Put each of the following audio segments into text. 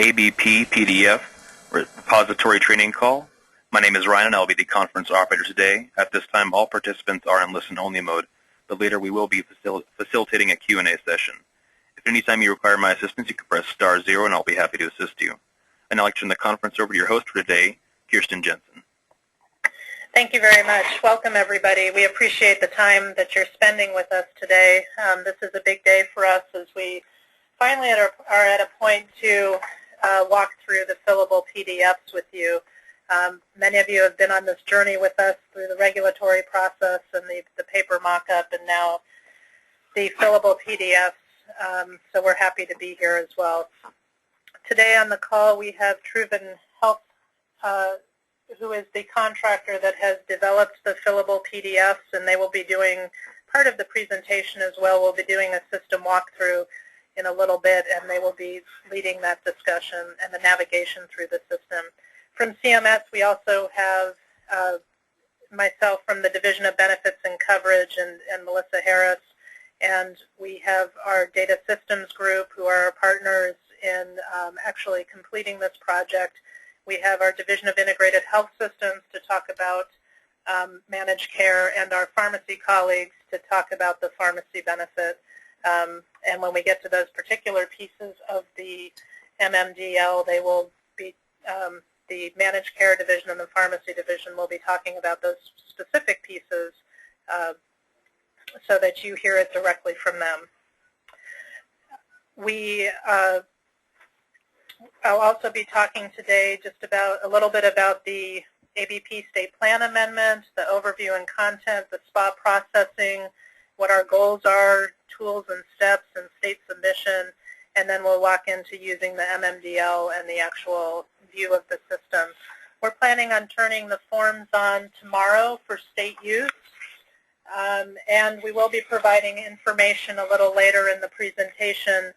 ABP PDF repository training call. My name is Ryan and I'll be the conference operator today. At this time, all participants are in listen-only mode, but later we will be facilitating a Q&A session. If any time you require my assistance, you can press *0 and I'll be happy to assist you. And I'd like to turn the conference over to your host for today, Kirsten Jensen. Thank you very much. Welcome, everybody. We appreciate the time that you're spending with us today. This is a big day for us as we finally are at a point to walk through the fillable PDFs with you. Many of you have been on this journey with us through the regulatory process and the paper mock-up and now the fillable PDFs, so we're happy to be here as well. Today on the call we have Truven Health, who is the contractor that has developed the fillable PDFs, and they will be doing part of the presentation as well. We'll be doing a system walkthrough in a little bit, and they will be leading that discussion and the navigation through the system. From CMS, we also have myself from the Division of Benefits and Coverage and Melissa Harris, and we have our data systems group who are our partners in actually completing this project. We have our Division of Integrated Health Systems to talk about managed care, and our pharmacy colleagues to talk about the pharmacy benefit. And when we get to those particular pieces of the MMDL, they will be, the managed care division and the pharmacy division will be talking about those specific pieces so that you hear it directly from them. I'll also be talking today just about a little bit about the ABP state plan amendment, the overview and content, the SPA processing, what our goals are, tools and steps, and state submission, and then we'll walk into using the MMDL and the actual view of the system. We're planning on turning the forms on tomorrow for state use, and we will be providing information a little later in the presentation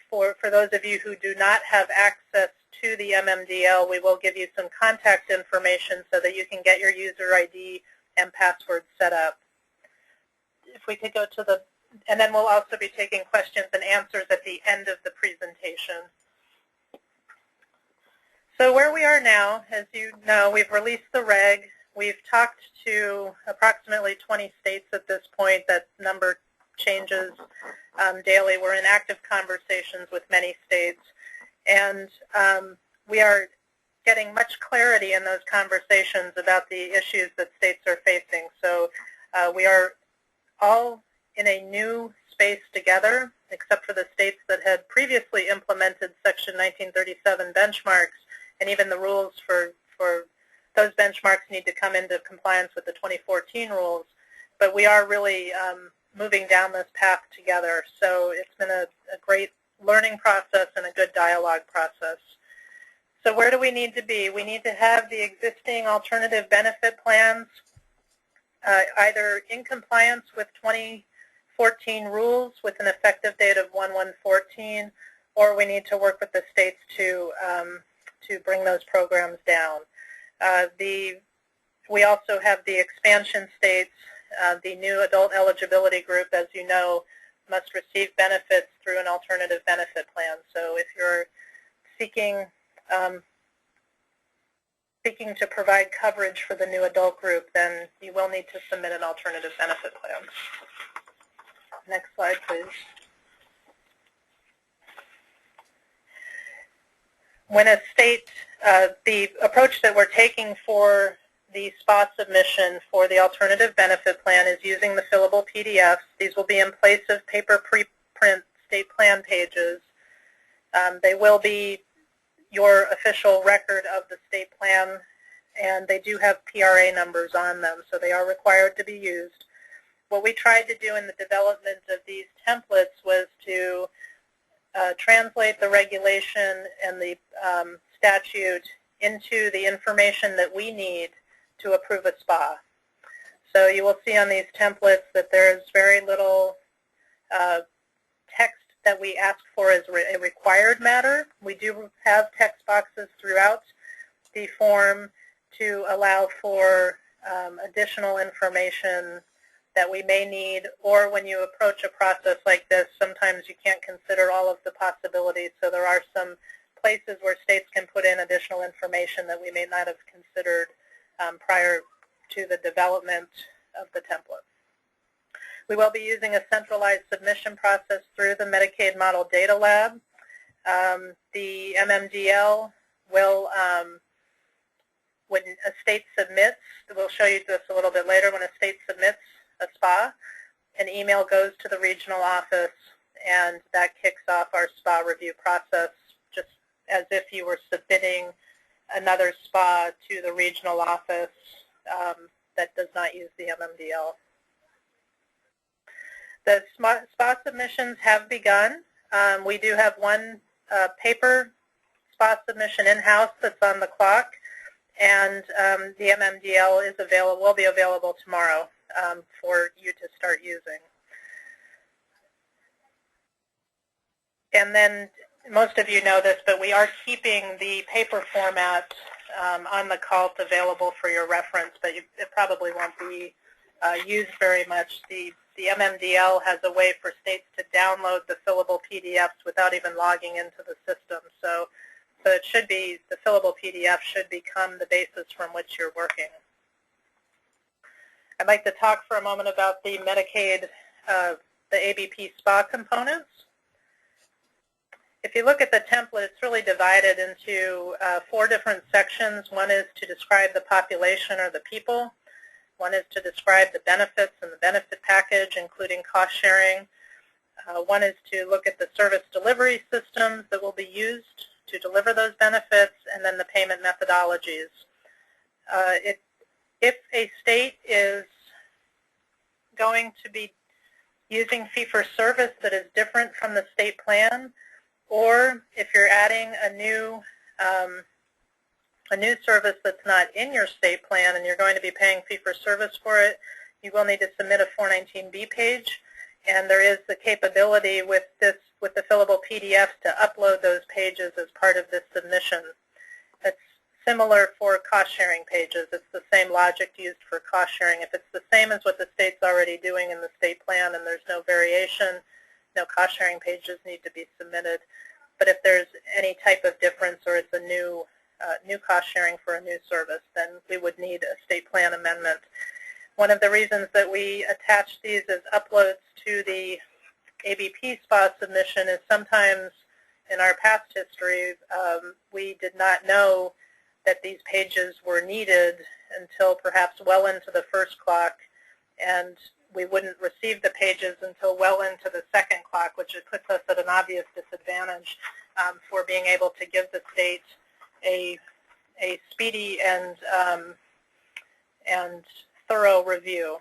for those of you who do not have access to the MMDL. We will give you some contact information so that you can get your user ID and password set up. If we could go to the, and then we'll also be taking questions and answers at the end of the presentation. So where we are now, as you know, we've released the reg. We've talked to approximately 20 states at this point. That number changes daily. We're in active conversations with many states, and we are getting much clarity in those conversations about the issues that states are facing. So we are all in a new space together, except for the states that had previously implemented Section 1937 benchmarks, and even the rules for those benchmarks need to come into compliance with the 2014 rules. But we are really moving down this path together. So it's been a great learning process and a good dialogue process. So where do we need to be? We need to have the existing alternative benefit plans either in compliance with 2014 rules with an effective date of 1/1/14, or we need to work with the states to bring those programs down. We also have the expansion states. The new adult eligibility group, as you know, must receive benefits through an alternative benefit plan. So if you're seeking to provide coverage for the new adult group, then you will need to submit an alternative benefit plan. Next slide, please. When a state, the approach that we're taking for the SPA submission for the alternative benefit plan is using the fillable PDFs. These will be in place of paper preprint state plan pages. They will be your official record of the state plan, and they do have PRA numbers on them, so they are required to be used. What we tried to do in the development of these templates was to translate the regulation and the statute into the information that we need to approve a SPA. So you will see on these templates that there's very little text that we ask for as a required matter. We do have text boxes throughout the form to allow for additional information that we may need, or when you approach a process like this, sometimes you can't consider all of the possibilities. So there are some places where states can put in additional information that we may not have considered prior to the development of the template. We will be using a centralized submission process through the Medicaid Model Data Lab. The MMDL will, when a state submits, we'll show you this a little bit later, when a state submits a SPA, an email goes to the regional office, and that kicks off our SPA review process, just as if you were submitting another SPA to the regional office that does not use the MMDL. The SPA submissions have begun. We do have one paper SPA submission in-house that's on the clock, and the MMDL is available, will be available tomorrow for you to start using. And then most of you know this, but we are keeping the paper format on the CALT available for your reference, but it probably won't be used very much. The MMDL has a way for states to download the fillable PDFs without even logging into the system. So it should be, the fillable PDF should become the basis from which you're working. I'd like to talk for a moment about the Medicaid, the ABP SPA components. If you look at the template, it's really divided into 4 different sections. One is to describe the population or the people. One is to describe the benefits and the benefit package, including cost sharing. One is to look at the service delivery systems that will be used to deliver those benefits, and then the payment methodologies. If a state is going to be using fee-for-service that is different from the state plan, or if you're adding a new service that's not in your state plan and you're going to be paying fee-for-service for it, you will need to submit a 419B page, and there is the capability with the fillable PDFs to upload those pages as part of this submission. It's similar for cost-sharing pages. It's the same logic used for cost-sharing. If it's the same as what the state's already doing in the state plan and there's no variation, no cost-sharing pages need to be submitted. But if there's any type of difference or it's a new cost-sharing for a new service, then we would need a state plan amendment. One of the reasons that we attach these as uploads to the ABP SPA submission is sometimes in our past history, we did not know that these pages were needed until perhaps well into the first clock, and we wouldn't receive the pages until well into the second clock, which puts us at an obvious disadvantage for being able to give the state a speedy and thorough review.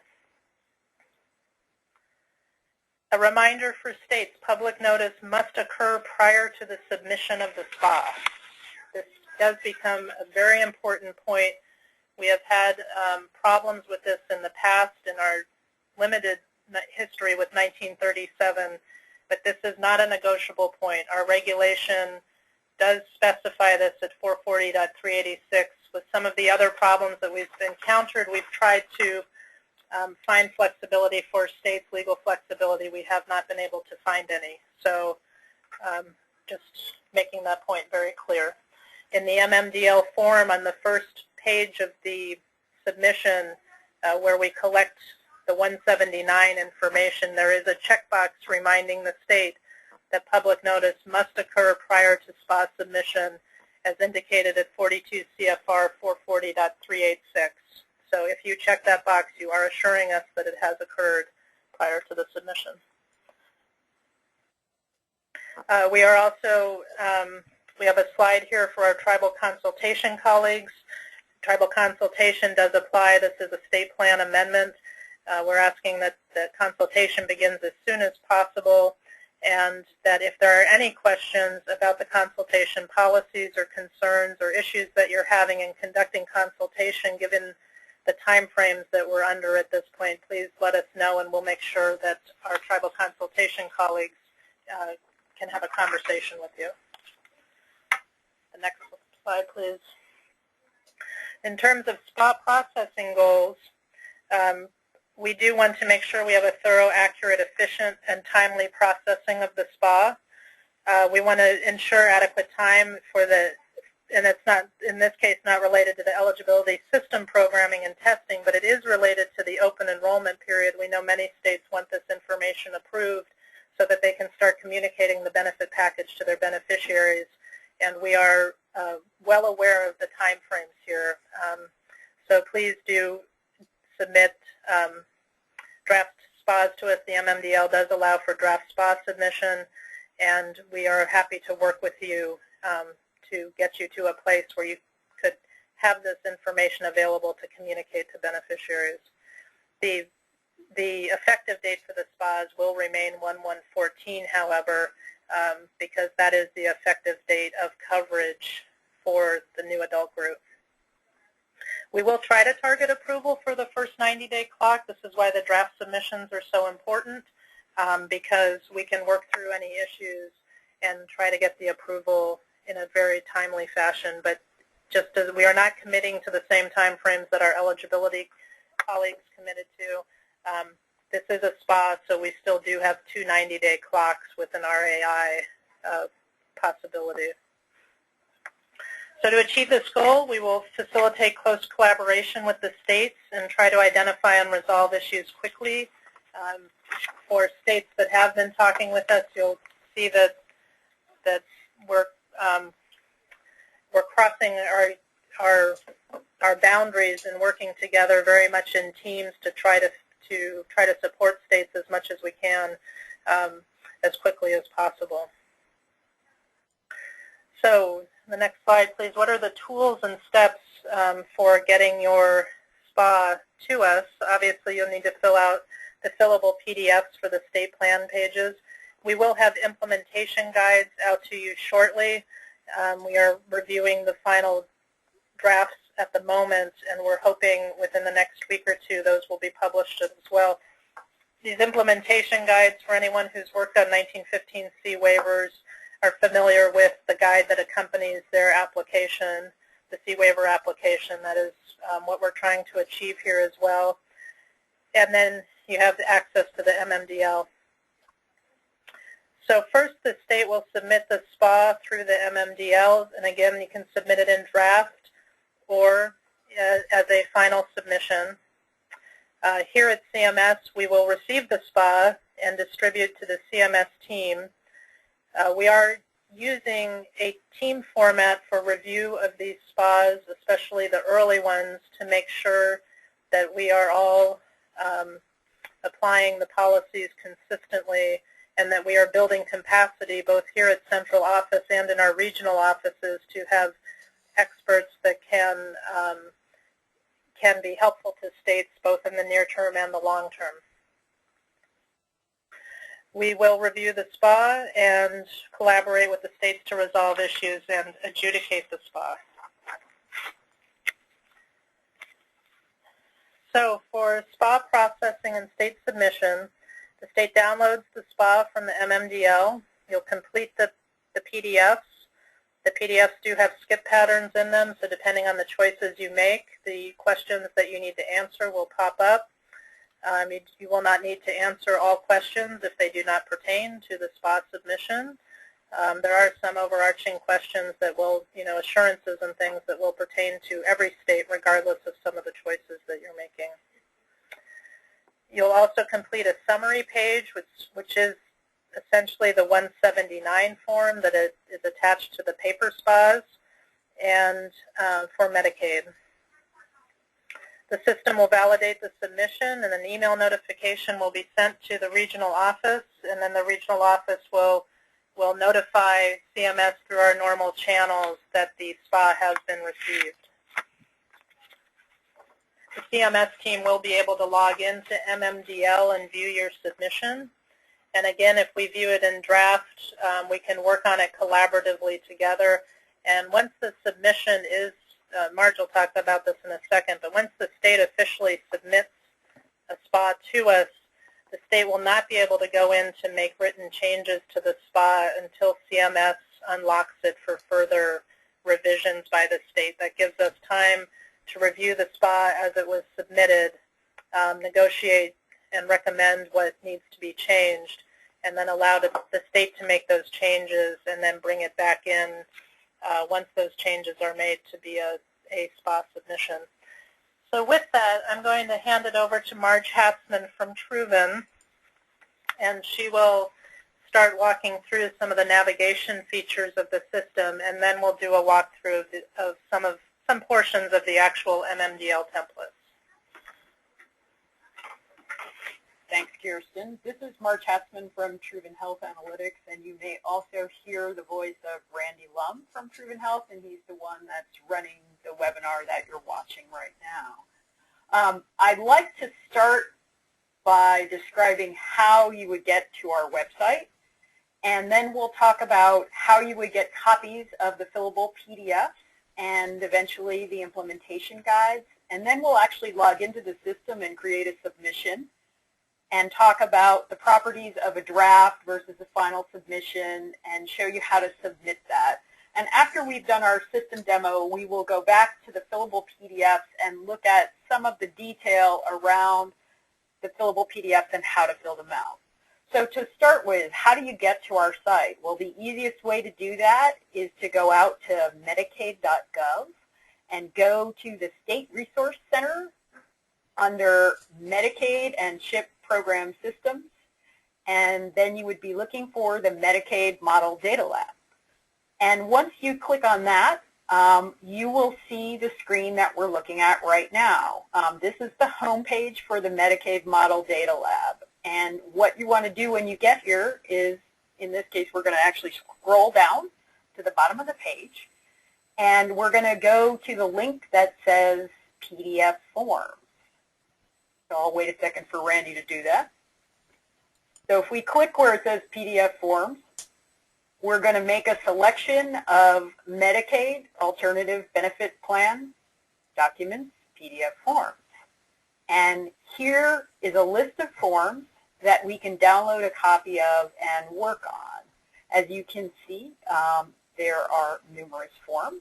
A reminder for states, public notice must occur prior to the submission of the SPA. This does become a very important point. We have had problems with this in the past in our limited history with 1937, but this is not a negotiable point. Our regulation does specify this at 440.386. With some of the other problems that we've encountered, we've tried to find flexibility for states, legal flexibility. We have not been able to find any. So just making that point very clear. In the MMDL form on the first page of the submission where we collect the 179 information, there is a checkbox reminding the state that public notice must occur prior to SPA submission as indicated at 42 CFR 440.386. So if you check that box, you are assuring us that it has occurred prior to the submission. We are also, we have a slide here for our tribal consultation colleagues. Tribal consultation does apply. This is a state plan amendment. We're asking that the consultation begins as soon as possible, and that if there are any questions about the consultation policies or concerns or issues that you're having in conducting consultation, given the time frames that we're under at this point, please let us know, and we'll make sure that our tribal consultation colleagues can have a conversation with you. The next slide, please. In terms of SPA processing goals, We do want to make sure we have a thorough, accurate, efficient, and timely processing of the SPA. We want to ensure adequate time for the, and it's not, in this case, not related to the eligibility system programming and testing, but it is related to the open enrollment period. We know many states want this information approved so that they can start communicating the benefit package to their beneficiaries. And we are well aware of the time frames here. So please do submit draft SPAs to us. The MMDL does allow for draft SPA submission, and we are happy to work with you to get you to a place where you could have this information available to communicate to beneficiaries. The effective date for the SPAs will remain 1/1/14, however, because that is the effective date of coverage for the new adult group. We will try to target approval for the first 90-day clock. This is why the draft submissions are so important, because we can work through any issues and try to get the approval in a very timely fashion. But just as we are not committing to the same time frames that our eligibility colleagues committed to, this is a SPA, so we still do have two 90-day clocks with an RAI possibility. So to achieve this goal, we will facilitate close collaboration with the states and try to identify and resolve issues quickly. For states that have been talking with us, you'll see that we're crossing our boundaries and working together very much in teams to try to support states as much as we can as quickly as possible. So the next slide, please. What are the tools and steps for getting your SPA to us? Obviously, you'll need to fill out the fillable PDFs for the state plan pages. We will have implementation guides out to you shortly. We are reviewing the final drafts at the moment, and we're hoping within the next week or two those will be published as well. These implementation guides, for anyone who's worked on 1915C waivers, are familiar with the guide that accompanies their application, the C waiver application. That is what we're trying to achieve here as well. And then you have access to the MMDL. So first, the state will submit the SPA through the MMDL, and again, you can submit it in draft or as a final submission. Here at CMS, we will receive the SPA and distribute to the CMS team. We are using a team format for review of these SPAs, especially the early ones, to make sure that we are all applying the policies consistently and that we are building capacity both here at central office and in our regional offices to have experts that can be helpful to states both in the near term and the long term. We will review the SPA and collaborate with the states to resolve issues and adjudicate the SPA. So for SPA processing and state submission, the state downloads the SPA from the MMDL. You'll complete the PDFs. The PDFs do have skip patterns in them, so depending on the choices you make, the questions that you need to answer will pop up. You will not need to answer all questions if they do not pertain to the SPA submission. There are some overarching questions that will, assurances and things that will pertain to every state regardless of some of the choices that you're making. You'll also complete a summary page, which is essentially the 179 form that is attached to the paper SPAs and for Medicaid. The system will validate the submission, and an email notification will be sent to the regional office, and then the regional office will notify CMS through our normal channels that the SPA has been received. The CMS team will be able to log into MMDL and view your submission. And again, if we view it in draft, we can work on it collaboratively together. And once the submission is, Marge will talk about this in a second, but once the state officially submits a SPA to us, the state will not be able to go in to make written changes to the SPA until CMS unlocks it for further revisions by the state. That gives us time to review the SPA as it was submitted negotiate and recommend what needs to be changed, and then allow the state to make those changes and then bring it back in once those changes are made to be a SPA submission. So with that, I'm going to hand it over to Marge Hatzman from Truven, and she will start walking through some of the navigation features of the system, and then we'll do a walkthrough of some portions of the actual MMDL templates. Thanks, Kirsten. This is Marge Hatzman from Truven Health Analytics, and you may also hear the voice of Randy Lum from Truven Health, and he's the one that's running the webinar that you're watching right now. I'd like to start by describing how you would get to our website, and then we'll talk about how you would get copies of the fillable PDFs and eventually the implementation guides, and then we'll actually log into the system and create a submission and talk about the properties of a draft versus a final submission and show you how to submit that. And after we've done our system demo, we will go back to the fillable PDFs and look at some of the detail around the fillable PDFs and how to fill them out. So to start with, how do you get to our site? Well, the easiest way to do that is to go out to Medicaid.gov and go to the State Resource Center under Medicaid and CHIP Program Systems, and then you would be looking for the Medicaid Model Data Lab. And once you click on that, you will see the screen that we're looking at right now. This is the home page for the Medicaid Model Data Lab. And what you want to do when you get here is, in this case, we're going to actually scroll down to the bottom of the page, and we're going to go to the link that says PDF Forms. So I'll wait a second for Randy to do that. So if we click where it says PDF Forms, we're going to make a selection of Medicaid Alternative Benefit Plan documents, PDF Forms. And here is a list of forms that we can download a copy of and work on. As you can see, there are numerous forms.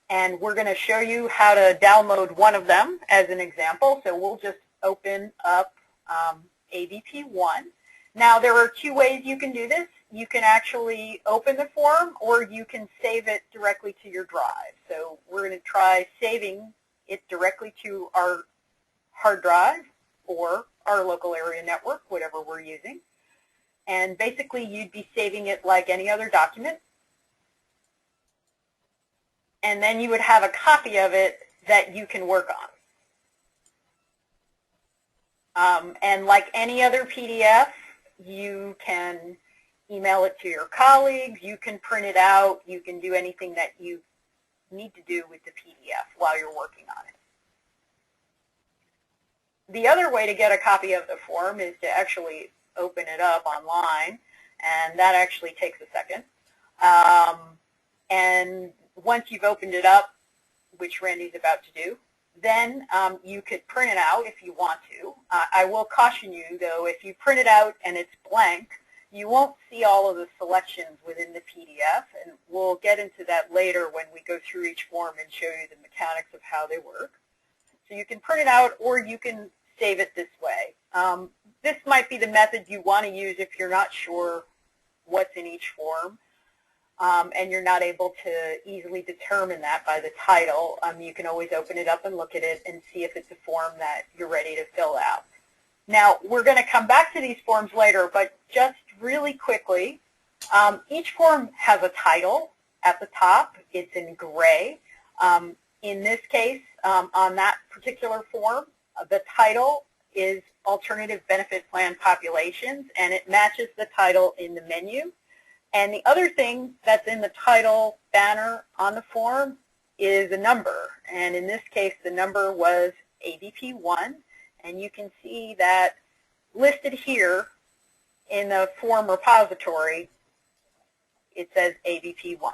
And we're going to show you how to download one of them as an example. So we'll just open up ABP1. Now there are two ways you can do this. You can actually open the form, or you can save it directly to your drive. So we're going to try saving it directly to our hard drive or our local area network, whatever we're using. And basically you'd be saving it like any other document. And then you would have a copy of it that you can work on. And like any other PDF, you can email it to your colleagues, you can print it out, you can do anything that you need to do with the PDF while you're working on it. The other way to get a copy of the form is to actually open it up online, and that actually takes a second. And once you've opened it up, which Randy's about to do, then you could print it out if you want to. I will caution you, though, if you print it out and it's blank, you won't see all of the selections within the PDF, and we'll get into that later when we go through each form and show you the mechanics of how they work. So you can print it out, or you can save it this way. This might be the method you want to use if you're not sure what's in each form. And you're not able to easily determine that by the title. You can always open it up and look at it and see if it's a form that you're ready to fill out. Now, we're going to come back to these forms later, but just really quickly, each form has a title at the top. It's in gray. In this case, on that particular form, the title is Alternative Benefit Plan Populations, and it matches the title in the menu. And the other thing that's in the title banner on the form is a number. And in this case, the number was ABP1. And you can see that listed here in the form repository, it says ABP1.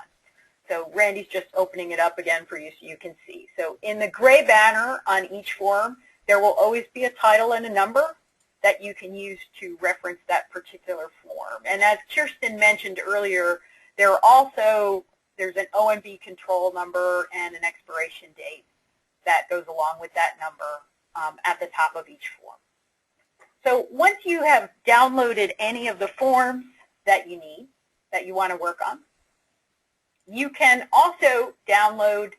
So Randy's just opening it up again for you so you can see. So in the gray banner on each form, there will always be a title and a number that you can use to reference that particular form. And as Kirsten mentioned earlier, there's an OMB control number and an expiration date that goes along with that number at the top of each form. So once you have downloaded any of the forms that you need, that you want to work on, you can also download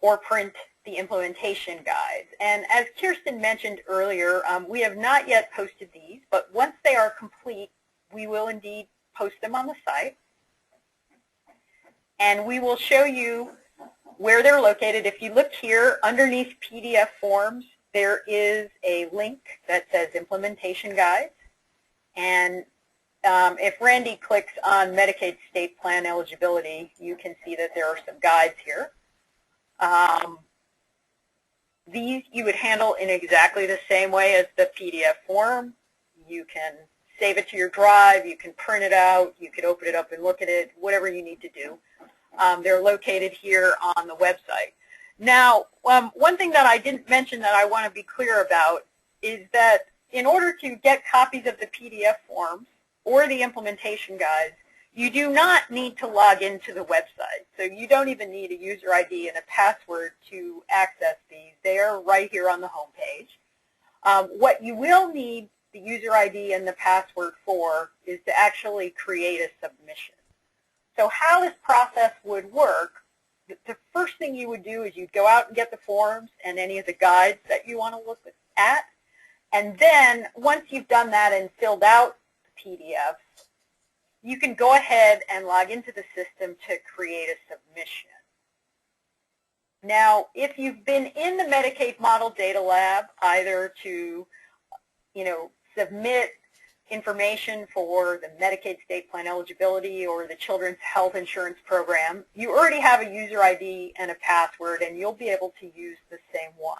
or print the implementation guides. And as Kirsten mentioned earlier, we have not yet posted these, but once they are complete, we will indeed post them on the site. And we will show you where they're located. If you look here underneath PDF forms, there is a link that says implementation guides. And if Randy clicks on Medicaid state plan eligibility, you can see that there are some guides here. These you would handle in exactly the same way as the PDF form. You can save it to your drive, you can print it out, you could open it up and look at it, whatever you need to do. They're located here on the website. Now, one thing that I didn't mention that I want to be clear about is that in order to get copies of the PDF forms or the implementation guides, you do not need to log into the website. So you don't even need a user ID and a password to access these. They are right here on the home page. What you will need the user ID and the password for is to actually create a submission. So how this process would work, the first thing you would do is you'd go out and get the forms and any of the guides that you want to look at. And then once you've done that and filled out the PDFs, you can go ahead and log into the system to create a submission. Now, if you've been in the Medicaid Model Data Lab, either to, submit information for the Medicaid state plan eligibility or the Children's Health Insurance Program, you already have a user ID and a password, and you'll be able to use the same one.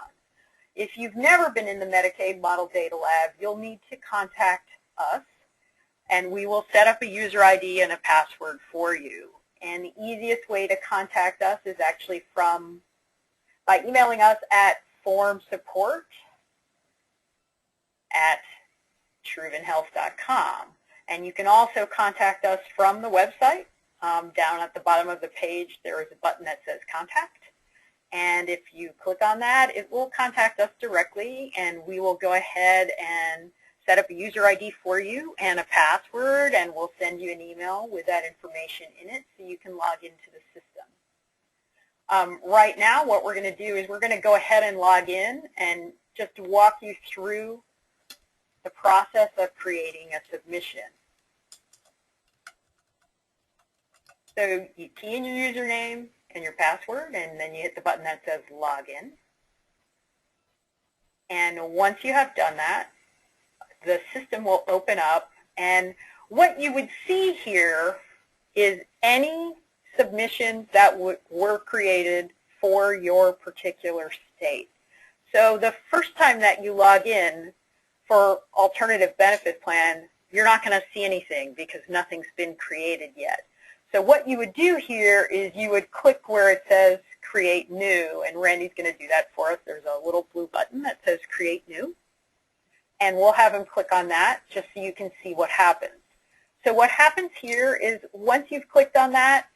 If you've never been in the Medicaid Model Data Lab, you'll need to contact us, and we will set up a user ID and a password for you. And the easiest way to contact us is actually by emailing us at formsupport@truvenhealth.com. And you can also contact us from the website. Down at the bottom of the page, there is a button that says Contact. And if you click on that, it will contact us directly, and we will go ahead and set up a user ID for you and a password, and we'll send you an email with that information in it so you can log into the system. Right now, what we're going to do is we're going to go ahead and log in and just walk you through the process of creating a submission. So you key in your username and your password, and then you hit the button that says Login. And once you have done that, the system will open up, and what you would see here is any submissions that were created for your particular state. So the first time that you log in for alternative benefit plan, you're not going to see anything because nothing's been created yet. So what you would do here is you would click where it says Create New, and Randy's going to do that for us. There's a little blue button that says Create New. And we'll have him click on that just so you can see what happens. So what happens here is once you've clicked on that,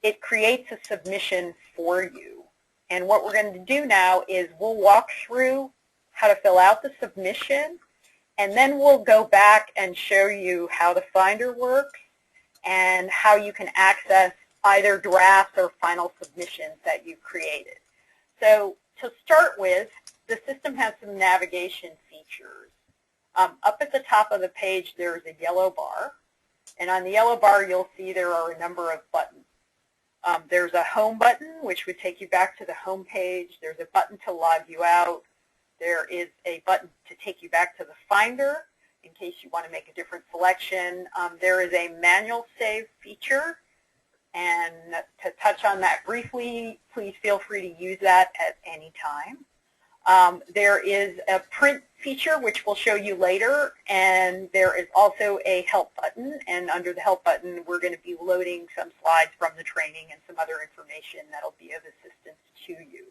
it creates a submission for you. And what we're going to do now is we'll walk through how to fill out the submission, and then we'll go back and show you how the Finder works and how you can access either drafts or final submissions that you've created. So to start with, the system has some navigation features. Up at the top of the page, there's a yellow bar. And on the yellow bar, you'll see there are a number of buttons. There's a home button, which would take you back to the home page. There's a button to log you out. There is a button to take you back to the Finder in case you want to make a different selection. There is a manual save feature. And to touch on that briefly, please feel free to use that at any time. There is a print feature, which we'll show you later, and there is also a help button, and under the help button we're going to be loading some slides from the training and some other information that will be of assistance to you.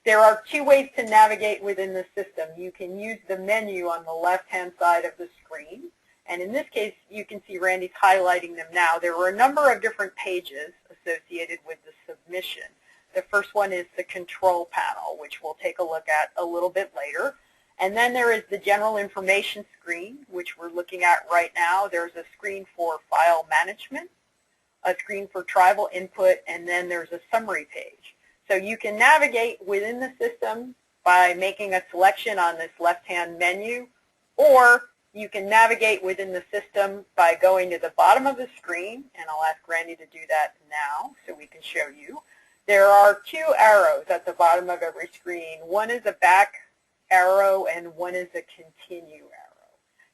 There are two ways to navigate within the system. You can use the menu on the left-hand side of the screen, and in this case you can see Randy's highlighting them now. There were a number of different pages associated with the submission. The first one is the control panel, which we'll take a look at a little bit later. And then there is the general information screen, which we're looking at right now. There's a screen for file management, a screen for tribal input, and then there's a summary page. So you can navigate within the system by making a selection on this left-hand menu, or you can navigate within the system by going to the bottom of the screen, and I'll ask Randy to do that now so we can show you. There are two arrows at the bottom of every screen. One is a back arrow and one is a continue arrow.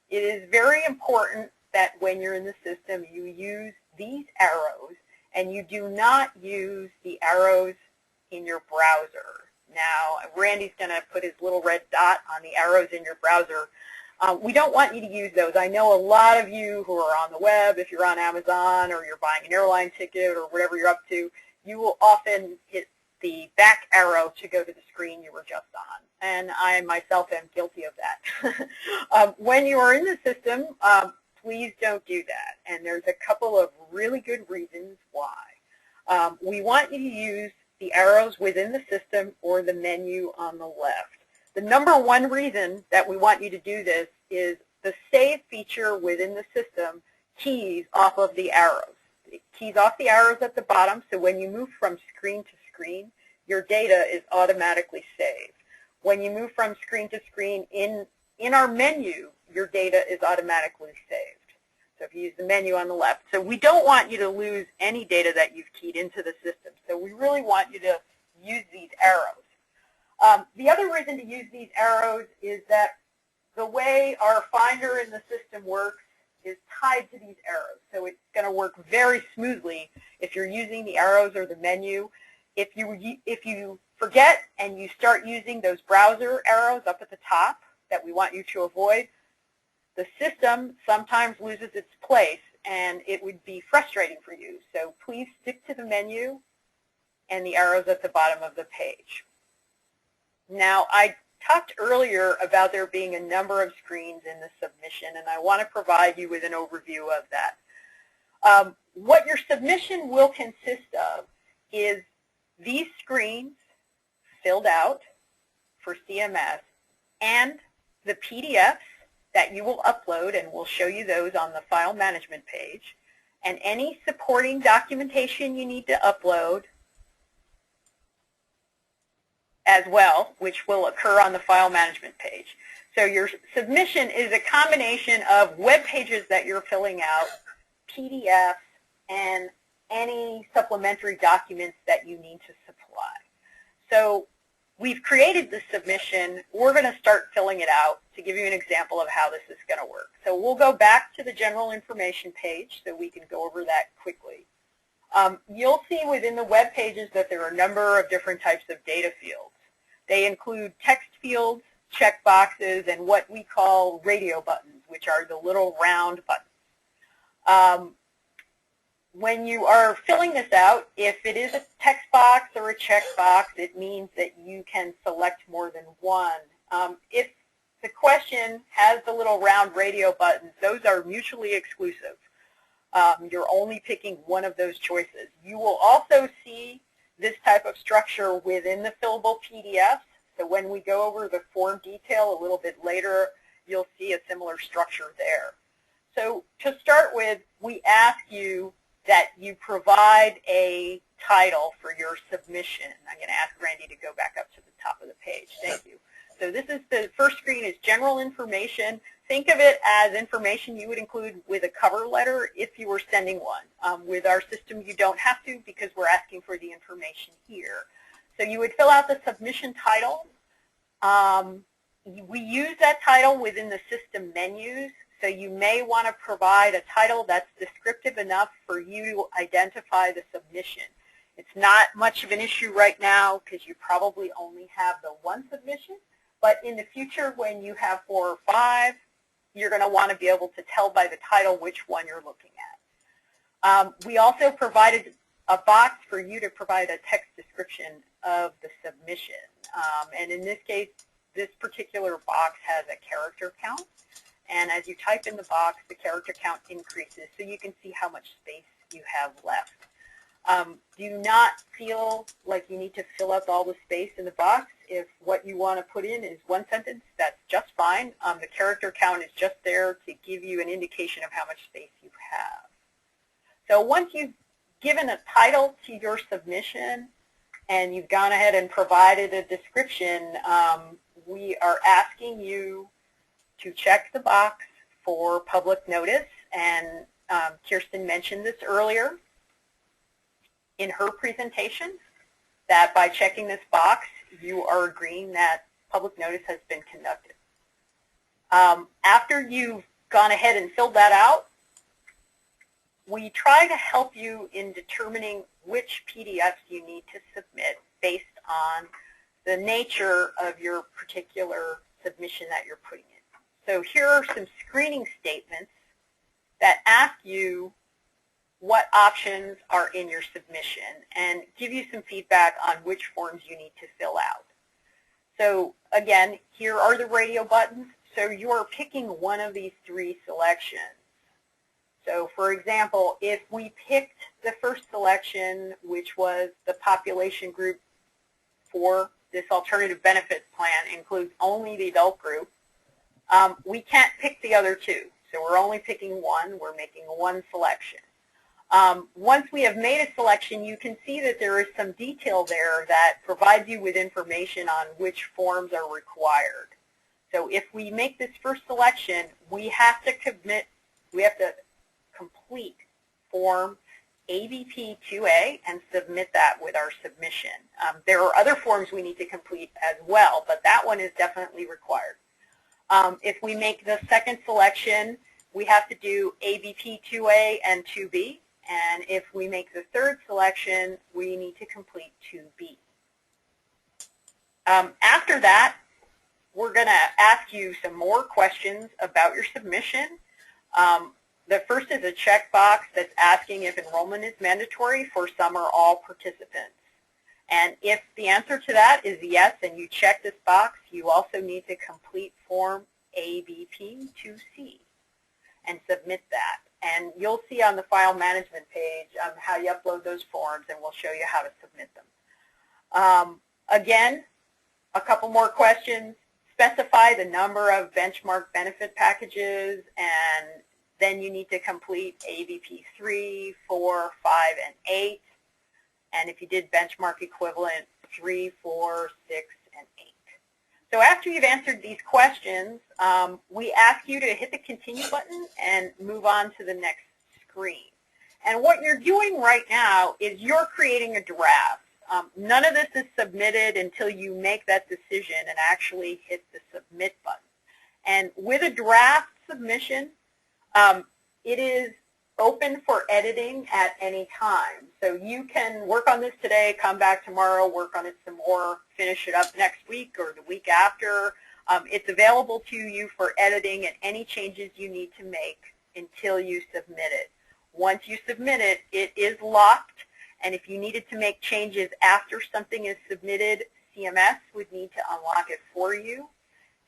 It is very important that when you're in the system you use these arrows and you do not use the arrows in your browser. Now, Randy's going to put his little red dot on the arrows in your browser. We don't want you to use those. I know a lot of you who are on the web, if you're on Amazon or you're buying an airline ticket or whatever you're up to, you will often hit the back arrow to go to the screen you were just on. And I myself am guilty of that. When you are in the system, please don't do that. And there's a couple of really good reasons why. We want you to use the arrows within the system or the menu on the left. The number one reason that we want you to do this is the save feature within the system keys off of the arrows. It keys off the arrows at the bottom, so when you move from screen to screen, your data is automatically saved. When you move from screen to screen in our menu, your data is automatically saved. So if you use the menu on the left. So we don't want you to lose any data that you've keyed into the system. So we really want you to use these arrows. The other reason to use these arrows is that the way our finder in the system works is tied to these arrows. So it's going to work very smoothly if you're using the arrows or the menu. If you forget and you start using those browser arrows up at the top that we want you to avoid, the system sometimes loses its place and it would be frustrating for you. So please stick to the menu and the arrows at the bottom of the page. Now, I talked earlier about there being a number of screens in the submission, and I want to provide you with an overview of that. What your submission will consist of is these screens filled out for CMS and the PDFs that you will upload, and we'll show you those on the file management page, and any supporting documentation you need to upload as well, which will occur on the file management page. So your submission is a combination of web pages that you're filling out, PDFs, and any supplementary documents that you need to supply. So we've created the submission. We're going to start filling it out to give you an example of how this is going to work. So we'll go back to the general information page so we can go over that quickly. You'll see within the web pages that there are a number of different types of data fields. They include text fields, checkboxes, and what we call radio buttons, which are the little round buttons. When you are filling this out, if it is a text box or a checkbox, it means that you can select more than one. If the question has the little round radio buttons, those are mutually exclusive. You're only picking one of those choices. You will also see this type of structure within the fillable PDFs. So when we go over the form detail a little bit later, you'll see a similar structure there. So to start with, we ask you that you provide a title for your submission. I'm going to ask Randy to go back up to the top of the page. Thank you. So this is the first screen is general information. Think of it as information you would include with a cover letter if you were sending one. With our system, you don't have to because we're asking for the information here. So you would fill out the submission title. We use that title within the system menus, so you may want to provide a title that's descriptive enough for you to identify the submission. It's not much of an issue right now because you probably only have the one submission, but in the future when you have 4 or 5, you're going to want to be able to tell by the title which one you're looking at. We also provided a box for you to provide a text description of the submission. And in this case, this particular box has a character count. And as you type in the box, the character count increases so you can see how much space you have left. Do not feel like you need to fill up all the space in the box. If what you want to put in is one sentence, that's just fine. The character count is just there to give you an indication of how much space you have. So once you've given a title to your submission and you've gone ahead and provided a description, we are asking you to check the box for public notice. And Kirsten mentioned this earlier in her presentation, that by checking this box, you are agreeing that public notice has been conducted. After you've gone ahead and filled that out, we try to help you in determining which PDFs you need to submit based on the nature of your particular submission that you're putting in. So here are some screening statements that ask you what options are in your submission and give you some feedback on which forms you need to fill out. So again, here are the radio buttons. So you are picking one of these three selections. So for example, if we picked the first selection, which was the population group for this alternative benefits plan includes only the adult group, we can't pick the other two. So we're only picking one. We're making one selection. Once we have made a selection, you can see that there is some detail there that provides you with information on which forms are required. So if we make this first selection, we have to complete form ABP 2A and submit that with our submission. There are other forms we need to complete as well, but that one is definitely required. If we make the second selection, we have to do ABP 2A and 2B. And if we make the third selection, we need to complete 2B. After that, we're going to ask you some more questions about your submission. The first is a checkbox that's asking if enrollment is mandatory for some or all participants. And if the answer to that is yes, and you check this box, you also need to complete form ABP 2C and submit that. And you'll see on the file management page how you upload those forms, and we'll show you how to submit them. Again, a couple more questions. Specify the number of benchmark benefit packages, and then you need to complete ABP 3, 4, 5, and 8. And if you did benchmark equivalent, 3, 4, 6, and 8. So after you've answered these questions, we ask you to hit the continue button and move on to the next screen. And what you're doing right now is you're creating a draft. None of this is submitted until you make that decision and actually hit the submit button. And with a draft submission, it is open for editing at any time. So you can work on this today, come back tomorrow, work on it some more, finish it up next week or the week after. It's available to you for editing and any changes you need to make until you submit it. Once you submit it, it is locked, and if you needed to make changes after something is submitted, CMS would need to unlock it for you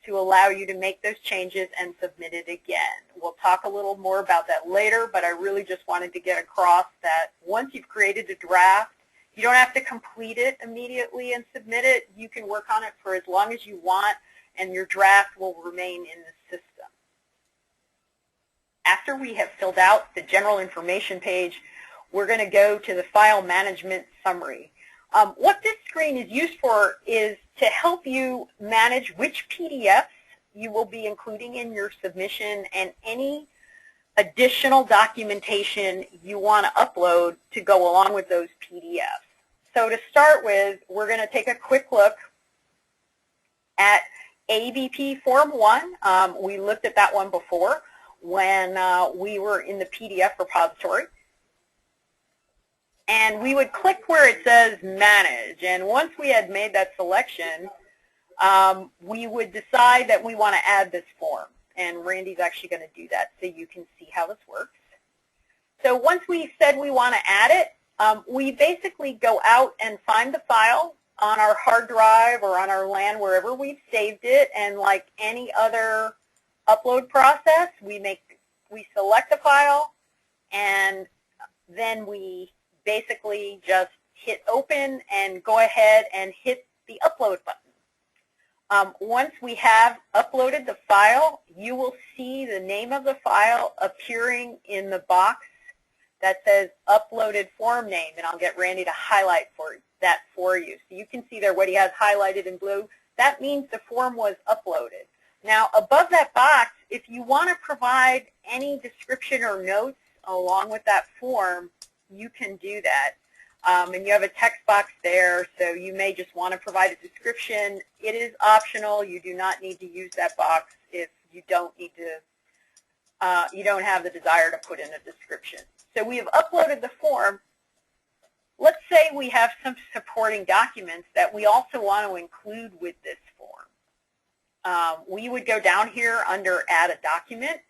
to allow you to make those changes and submit it again. We'll talk a little more about that later, but I really just wanted to get across that once you've created a draft, you don't have to complete it immediately and submit it. You can work on it for as long as you want, and your draft will remain in the system. After we have filled out the general information page, we're going to go to the file management summary. What this screen is used for is to help you manage which PDFs you will be including in your submission and any additional documentation you want to upload to go along with those PDFs. So to start with, we're going to take a quick look at ABP Form 1. We looked at that one before when we were in the PDF repository. And we would click where it says Manage. And once we had made that selection, we would decide that we want to add this form. And Randy's actually going to do that so you can see how this works. So once we said we want to add it, we basically go out and find the file on our hard drive or on our LAN, wherever we've saved it. And like any other upload process, we select a file, and then we basically simply just hit open and go ahead and hit the upload button. Once we have uploaded the file, you will see the name of the file appearing in the box that says uploaded form name, and I'll get Randy to highlight that for you. So you can see there what he has highlighted in blue. That means the form was uploaded. Now, above that box, if you want to provide any description or notes along with that form, you can do that. And you have a text box there, so you may just want to provide a description. It is optional. You do not need to use that box if you don't need to. You don't have the desire to put in a description. So we have uploaded the form. Let's say we have some supporting documents that we also want to include with this form. We would go down here under Add a Document,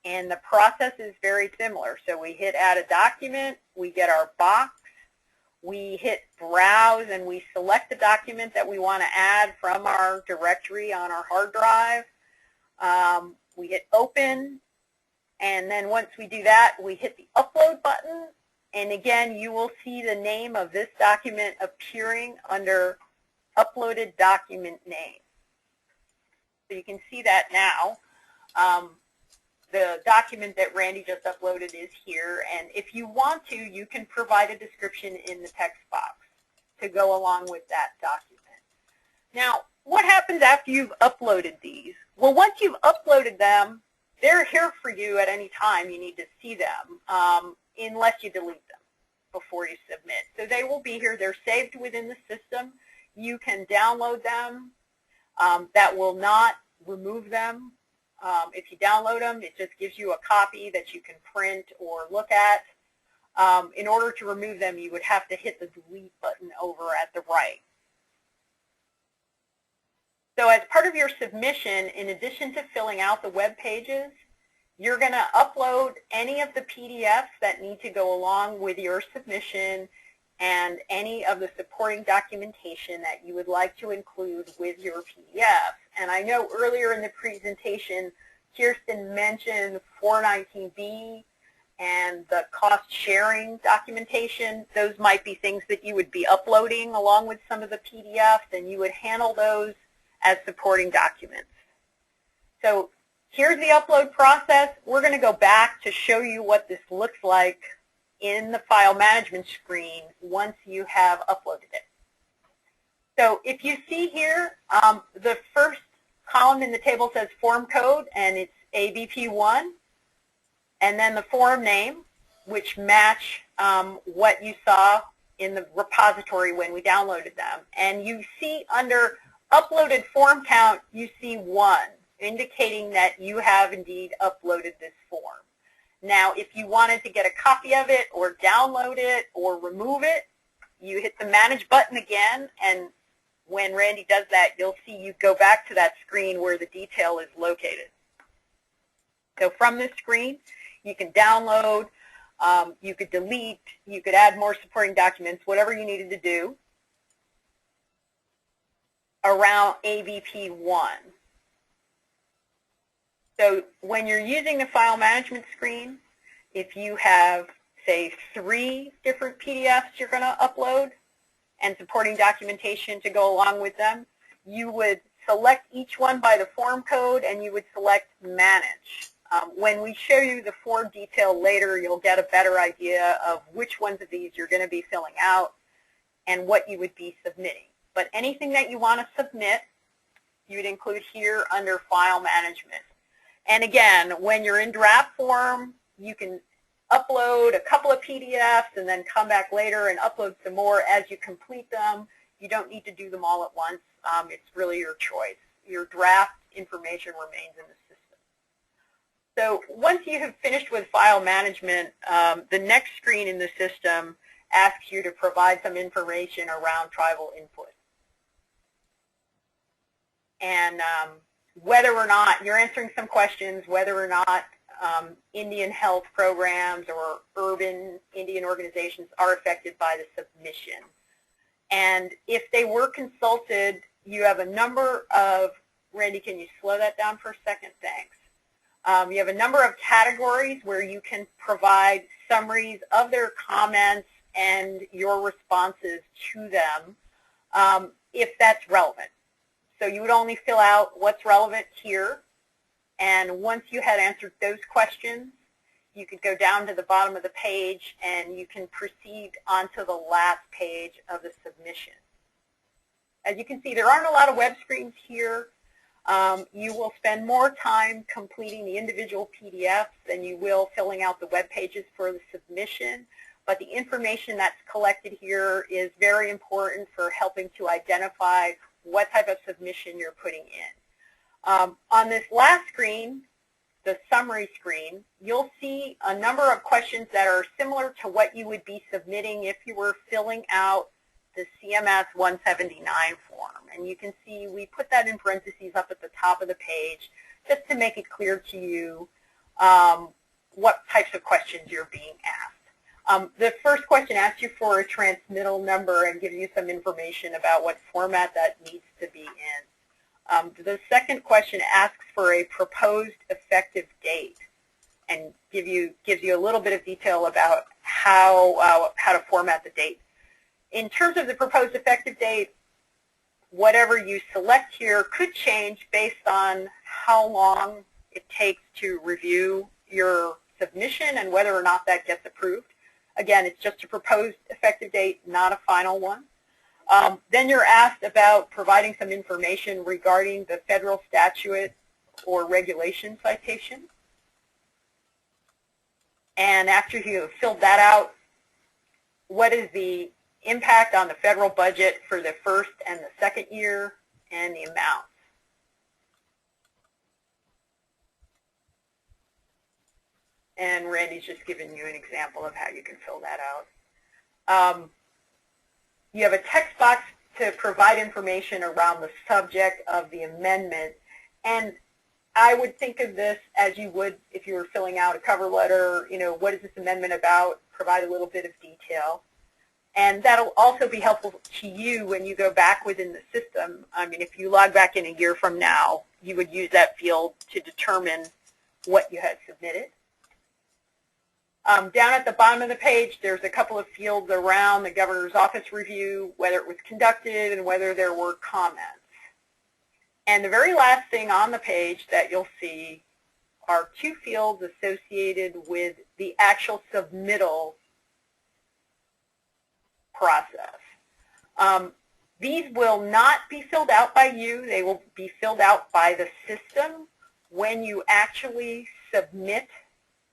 and the process is very similar. So we hit Add a Document, we get our box, we hit Browse, and we select the document that we want to add from our directory on our hard drive. We hit Open, and then once we do that, we hit the Upload button, and again, you will see the name of this document appearing under Uploaded Document Name. So you can see that now. The document that Randy just uploaded is here, and if you want to, you can provide a description in the text box to go along with that document. Now, what happens after you've uploaded these? Well, once you've uploaded them, they're here for you at any time you need to see them, unless you delete them before you submit. So they will be here. They're saved within the system. You can download them. That will not remove them. If you download them, it just gives you a copy that you can print or look at. In order to remove them, you would have to hit the delete button over at the right. So as part of your submission, in addition to filling out the web pages, you're going to upload any of the PDFs that need to go along with your submission and any of the supporting documentation that you would like to include with your PDF. And I know earlier in the presentation, Kirsten mentioned 419B and the cost sharing documentation. Those might be things that you would be uploading along with some of the PDFs, and you would handle those as supporting documents. So here's the upload process. We're going to go back to show you what this looks like in the file management screen once you have uploaded it. So if you see here, the first column in the table says form code, and it's ABP1, and then the form name, which match what you saw in the repository when we downloaded them. And you see under uploaded form count, you see 1, indicating that you have indeed uploaded this form. Now, if you wanted to get a copy of it or download it or remove it, you hit the Manage button again, and when Randy does that, you'll see you go back to that screen where the detail is located. So from this screen, you can download, you could delete, you could add more supporting documents, whatever you needed to do around ABP1. So when you're using the file management screen, if you have, say, 3 different PDFs you're going to upload and supporting documentation to go along with them, you would select each one by the form code and you would select Manage. When we show you the form detail later, you'll get a better idea of which ones of these you're going to be filling out and what you would be submitting. But anything that you want to submit, you would include here under File Management. And again, when you're in draft form, you can upload a couple of PDFs and then come back later and upload some more as you complete them. You don't need to do them all at once. It's really your choice. Your draft information remains in the system. So once you have finished with file management, the next screen in the system asks you to provide some information around tribal input. And whether or not, you're answering some questions, whether or not Indian health programs or urban Indian organizations are affected by the submission. And if they were consulted, you have a number of, Randy, can you slow that down for a second? Thanks. You have a number of categories where you can provide summaries of their comments and your responses to them if that's relevant. So you would only fill out what's relevant here, and once you had answered those questions, you could go down to the bottom of the page and you can proceed onto the last page of the submission. As you can see, there aren't a lot of web screens here. You will spend more time completing the individual PDFs than you will filling out the web pages for the submission, but the information that's collected here is very important for helping to identify what type of submission you're putting in. On this last screen, the summary screen, you'll see a number of questions that are similar to what you would be submitting if you were filling out the CMS 179 form. And you can see we put that in parentheses up at the top of the page just to make it clear to you what types of questions you're being asked. The first question asks you for a transmittal number and gives you some information about what format that needs to be in. The second question asks for a proposed effective date and gives you a little bit of detail about how to format the date. In terms of the proposed effective date, whatever you select here could change based on how long it takes to review your submission and whether or not that gets approved. Again, it's just a proposed effective date, not a final one. Then you're asked about providing some information regarding the federal statute or regulation citation. And after you have filled that out, what is the impact on the federal budget for the first and the second year and the amounts? And Randy's just given you an example of how you can fill that out. You have a text box to provide information around the subject of the amendment, and I would think of this as you would if you were filling out a cover letter. You know, what is this amendment about? Provide a little bit of detail. And that'll also be helpful to you when you go back within the system. I mean, if you log back in a year from now, you would use that field to determine what you had submitted. Down at the bottom of the page, there's a couple of fields around the governor's office review, whether it was conducted and whether there were comments. And the very last thing on the page that you'll see are two fields associated with the actual submittal process. These will not be filled out by you. They will be filled out by the system when you actually submit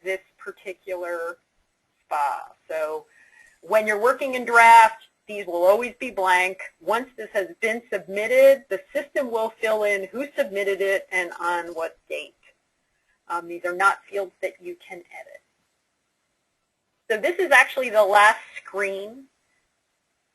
this particular SPA. So when you're working in draft, these will always be blank. Once this has been submitted, the system will fill in who submitted it and on what date. These are not fields that you can edit. So this is actually the last screen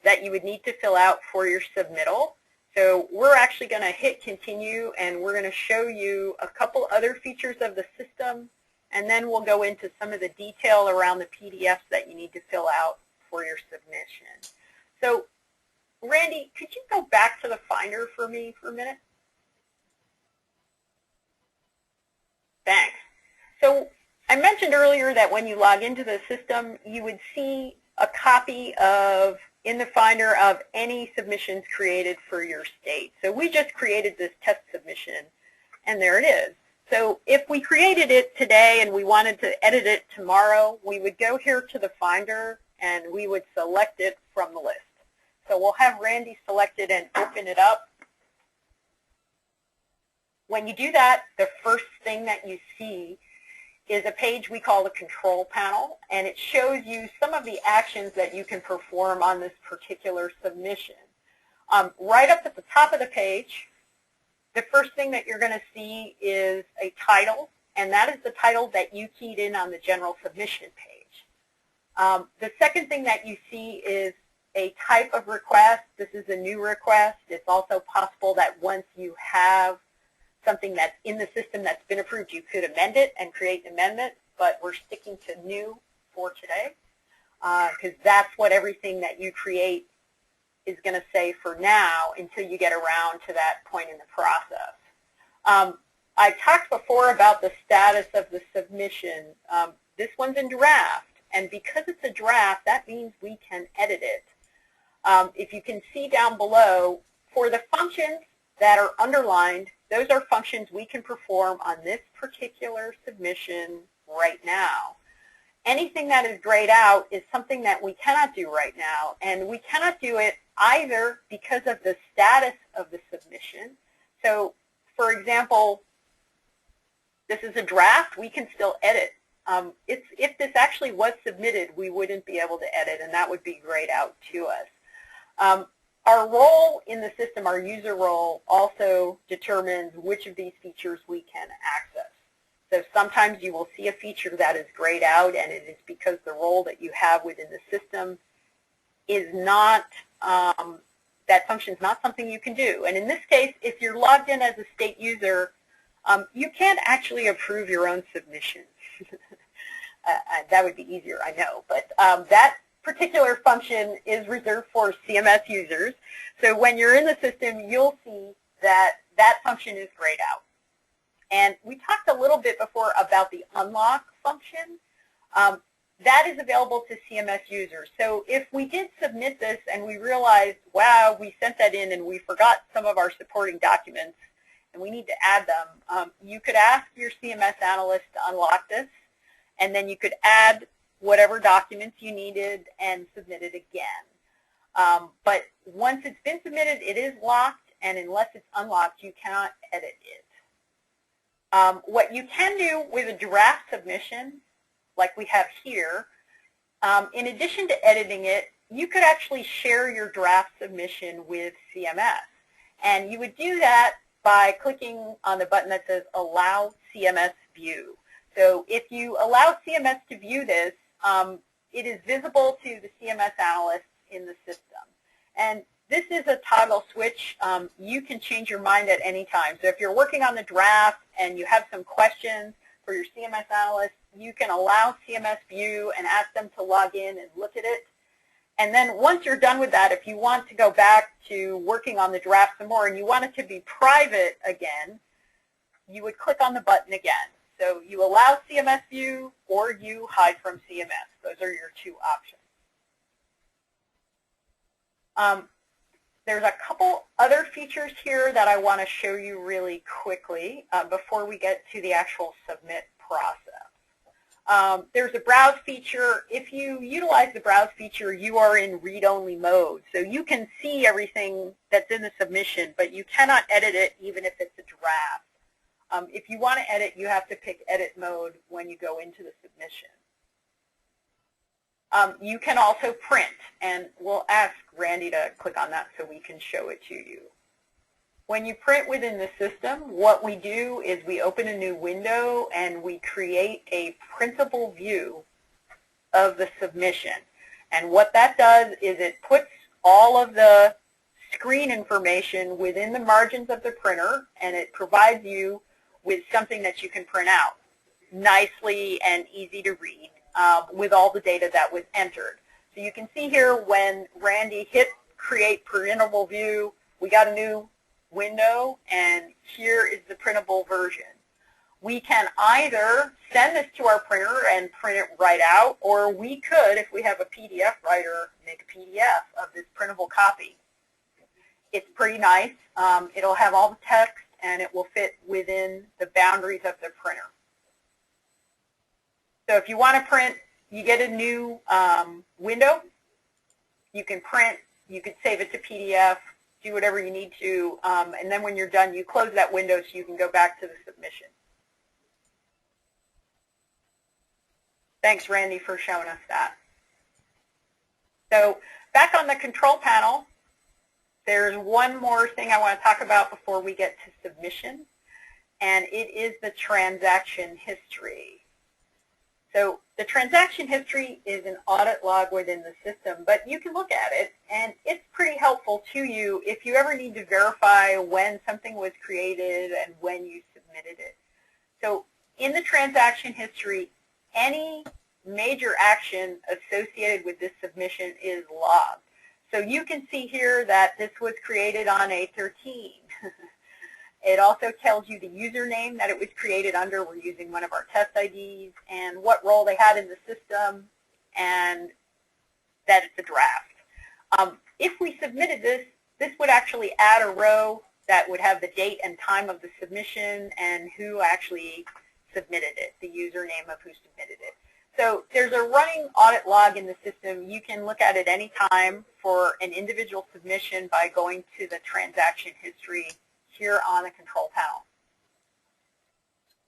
that you would need to fill out for your submittal. So we're actually going to hit continue, and we're going to show you a couple other features of the system, and then we'll go into some of the detail around the PDFs that you need to fill out for your submission. So Randy, could you go back to the Finder for me for a minute? Thanks. So I mentioned earlier that when you log into the system, you would see a copy of, in the Finder, of any submissions created for your state. So we just created this test submission, and there it is. So if we created it today and we wanted to edit it tomorrow, we would go here to the Finder and we would select it from the list. So we'll have Randy select it and open it up. When you do that, the first thing that you see is a page we call the control panel, and it shows you some of the actions that you can perform on this particular submission. Right up at the top of the page, the first thing that you're going to see is a title, and that is the title that you keyed in on the general submission page. The second thing that you see is a type of request. This is a new request. It's also possible that once you have something that's in the system that's been approved, you could amend it and create an amendment, but we're sticking to new for today because that's what everything that you create is going to say for now until you get around to that point in the process. I talked before about the status of the submission. This one's in draft, And because it's a draft, that means we can edit it. If you can see down below, for the functions that are underlined, those are functions we can perform on this particular submission right now. Anything that is grayed out is something that we cannot do right now, and we cannot do it either because of the status of the submission. So, for example, this is a draft, we can still edit. If this actually was submitted, we wouldn't be able to edit, and that would be grayed out to us. Our role in the system, our user role, also determines which of these features we can access. So sometimes you will see a feature that is grayed out, and it is because the role that you have within the system is not, that function is not something you can do. And in this case, if you're logged in as a state user, you can't actually approve your own submissions. That would be easier, I know, but that particular function is reserved for CMS users. So when you're in the system, you'll see that that function is grayed out. And we talked a little bit before about the unlock function. That is available to CMS users. So if we did submit this and we realized, wow, we sent that in and we forgot some of our supporting documents and we need to add them, you could ask your CMS analyst to unlock this, and then you could add whatever documents you needed and submit it again. But once it's been submitted, it is locked, and unless it's unlocked, you cannot edit it. What you can do with a draft submission, like we have here, in addition to editing it, you could actually share your draft submission with CMS. And you would do that by clicking on the button that says Allow CMS View. So if you allow CMS to view this, it is visible to the CMS analysts in the system. And this is a toggle switch. You can change your mind at any time. So if you're working on the draft and you have some questions for your CMS analyst, you can allow CMS View and ask them to log in and look at it. And then once you're done with that, if you want to go back to working on the draft some more and you want it to be private again, you would click on the button again. So you allow CMS View or you hide from CMS. Those are your two options. There's a couple other features here that I want to show you really quickly before we get to the actual submit process. There's a browse feature. If you utilize the browse feature, you are in read-only mode. So you can see everything that's in the submission, but you cannot edit it even if it's a draft. If you want to edit, you have to pick edit mode when you go into the submission. You can also print, and we'll ask Randy to click on that so we can show it to you. When you print within the system, what we do is we open a new window and we create a printable view of the submission. And what that does is it puts all of the screen information within the margins of the printer, and it provides you with something that you can print out nicely and easy to read with all the data that was entered. So you can see here when Randy hit create printable view, we got a new window, and here is the printable version. We can either send this to our printer and print it right out, or we could, if we have a PDF writer, make a PDF of this printable copy. It's pretty nice. It'll have all the text, and it will fit within the boundaries of the printer. So if you want to print, you get a new window. You can print. You can save it to PDF, do whatever you need to, and then when you're done, you close that window so you can go back to the submission. Thanks, Randy, for showing us that. So back on the control panel, there's one more thing I want to talk about before we get to submission, and it is the transaction history. So the transaction history is an audit log within the system, but you can look at it, and it's pretty helpful to you if you ever need to verify when something was created and when you submitted it. So in the transaction history, any major action associated with this submission is logged. So you can see here that this was created on 8/13. It also tells you the username that it was created under. We're using one of our test IDs, and what role they had in the system, and that it's a draft. If we submitted this, this would actually add a row that would have the date and time of the submission and who actually submitted it, the username of who submitted it. So there's a running audit log in the system. You can look at it any time for an individual submission by going to the transaction history here on the control panel.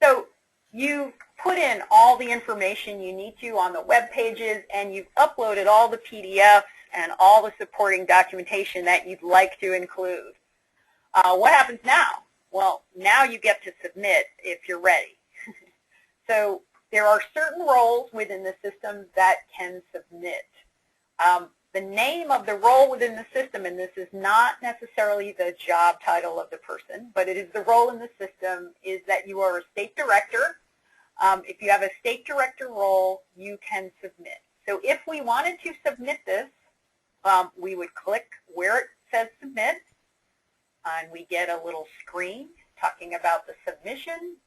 So you put in all the information you need to on the web pages, and you've uploaded all the PDFs and all the supporting documentation that you'd like to include. What happens now? Well, now you get to submit if you're ready. So there are certain roles within the system that can submit. The name of the role within the system, and this is not necessarily the job title of the person, but it is the role in the system, is that you are a state director. If you have a state director role, you can submit. So if we wanted to submit this, we would click where it says submit, and we get a little screen talking about the submission.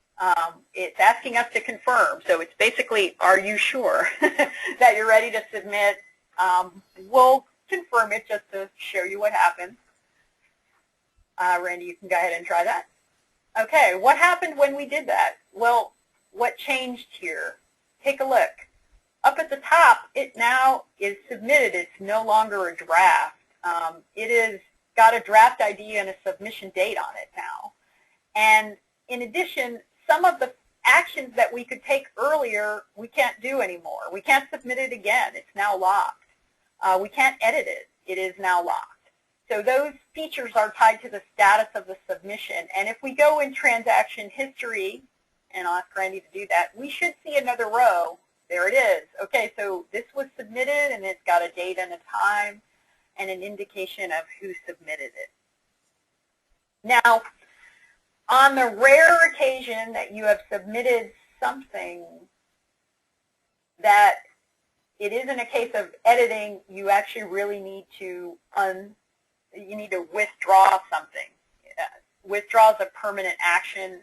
It's asking us to confirm. So it's basically, are you sure that you're ready to submit? We'll confirm it just to show you what happens. Randy, you can go ahead and try that. Okay, what happened when we did that? Well, what changed here? Take a look. Up at the top, it now is submitted. It's no longer a draft. It is got a draft ID and a submission date on it now. And in addition, some of the actions that we could take earlier, we can't do anymore. We can't submit it again. It's now locked. We can't edit it. It is now locked. So those features are tied to the status of the submission. And if we go in transaction history, and I'll ask Randy to do that, we should see another row. There it is. Okay, so this was submitted, and it's got a date and a time and an indication of who submitted it. Now, on the rare occasion that you have submitted something that it isn't a case of editing, you actually really need to withdraw something. Withdraw is a permanent action.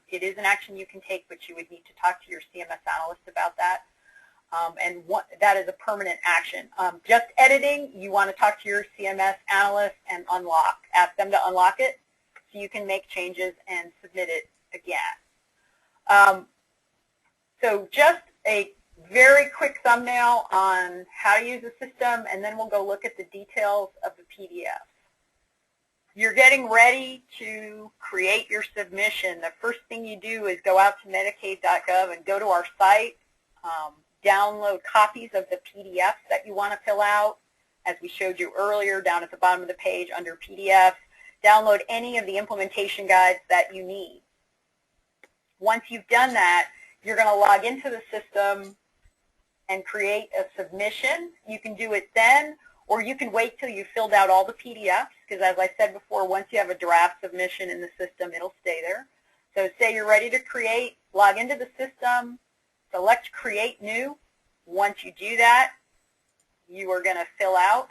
It is an action you can take, but you would need to talk to your CMS analyst about that. That is a permanent action. Just editing, you want to talk to your CMS analyst and ask them to unlock it so you can make changes and submit it again. So just a very quick thumbnail on how to use the system, and then we'll go look at the details of the PDF. You're getting ready to create your submission. The first thing you do is go out to Medicaid.gov and go to our site, download copies of the PDFs that you want to fill out, as we showed you earlier down at the bottom of the page under PDF. Download any of the implementation guides that you need. Once you've done that, you're going to log into the system and create a submission. You can do it then, or you can wait till you've filled out all the PDFs, because as I said before, once you have a draft submission in the system, it'll stay there. So say you're ready to create, log into the system, select Create New. Once you do that, you are going to fill out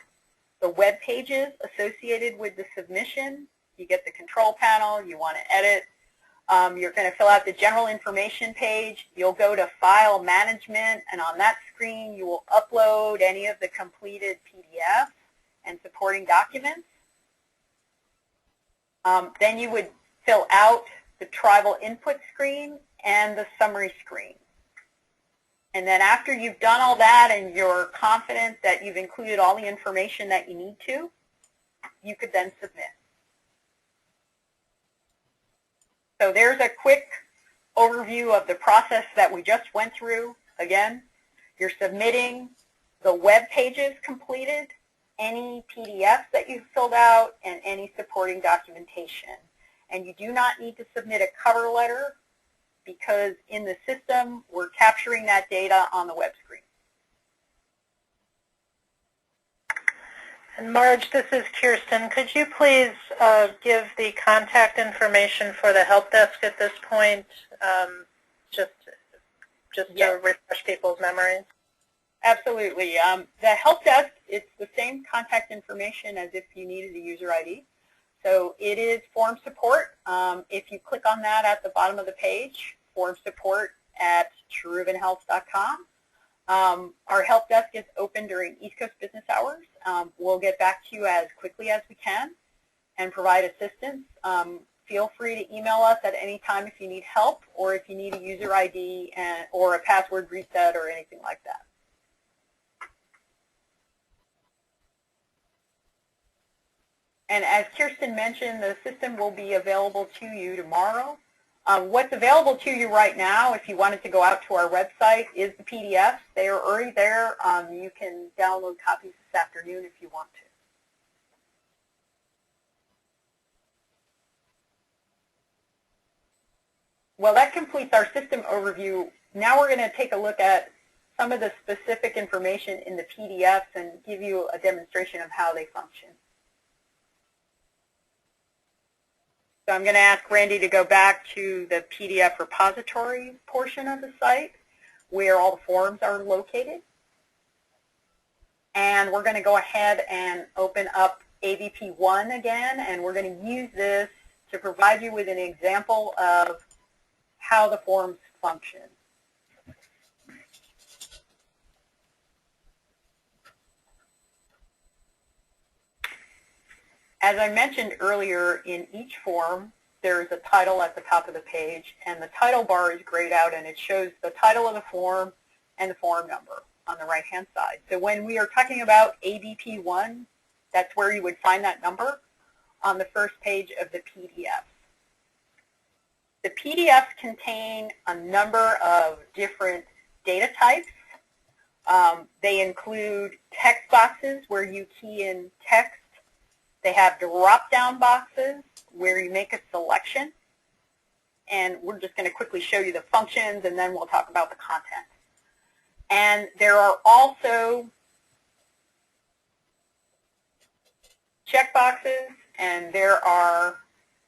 the web pages associated with the submission. You get the control panel, you want to edit. You're going to fill out the general information page. You'll go to File Management, and on that screen you will upload any of the completed PDFs and supporting documents. Then you would fill out the tribal input screen and the summary screen. And then after you've done all that and you're confident that you've included all the information that you need to, you could then submit. So there's a quick overview of the process that we just went through. Again, you're submitting the web pages completed, any PDFs that you've filled out, and any supporting documentation. And you do not need to submit a cover letter, because in the system, we're capturing that data on the web screen. And Marge, this is Kirsten. Could you please give the contact information for the help desk at this point, just to refresh people's memories? Absolutely. The help desk, it's the same contact information as if you needed a user ID. So it is form support. If you click on that at the bottom of the page, form support at TruvenHealth.com. Our help desk is open during East Coast business hours. We'll get back to you as quickly as we can and provide assistance. Feel free to email us at any time if you need help or if you need a user ID or a password reset or anything like that. And as Kirsten mentioned, the system will be available to you tomorrow. What's available to you right now, if you wanted to go out to our website, is the PDFs. They are already there. You can download copies this afternoon if you want to. Well, that completes our system overview. Now we're going to take a look at some of the specific information in the PDFs and give you a demonstration of how they function. So I'm going to ask Randy to go back to the PDF repository portion of the site where all the forms are located. And we're going to go ahead and open up ABP 1 again, and we're going to use this to provide you with an example of how the forms function. As I mentioned earlier, in each form, there's a title at the top of the page, and the title bar is grayed out, and it shows the title of the form and the form number on the right-hand side. So when we are talking about ABP 1, that's where you would find that number on the first page of the PDF. The PDFs contain a number of different data types. They include text boxes where you key in text. They have drop-down boxes where you make a selection. And we're just going to quickly show you the functions, and then we'll talk about the content. And there are also checkboxes, and there are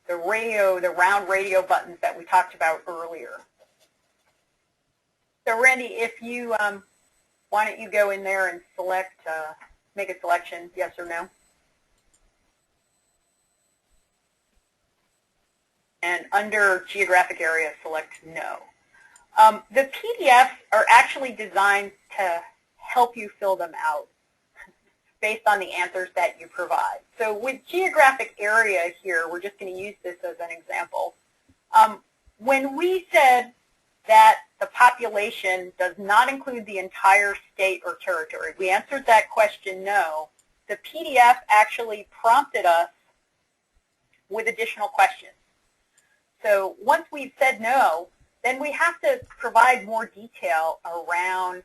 the round radio buttons that we talked about earlier. So Randy, if you, why don't you go in there and select, make a selection, yes or no? And under geographic area, select no. The PDFs are actually designed to help you fill them out based on the answers that you provide. So with geographic area here, we're just going to use this as an example. When we said that the population does not include the entire state or territory, we answered that question no. The PDF actually prompted us with additional questions. So once we've said no, then we have to provide more detail around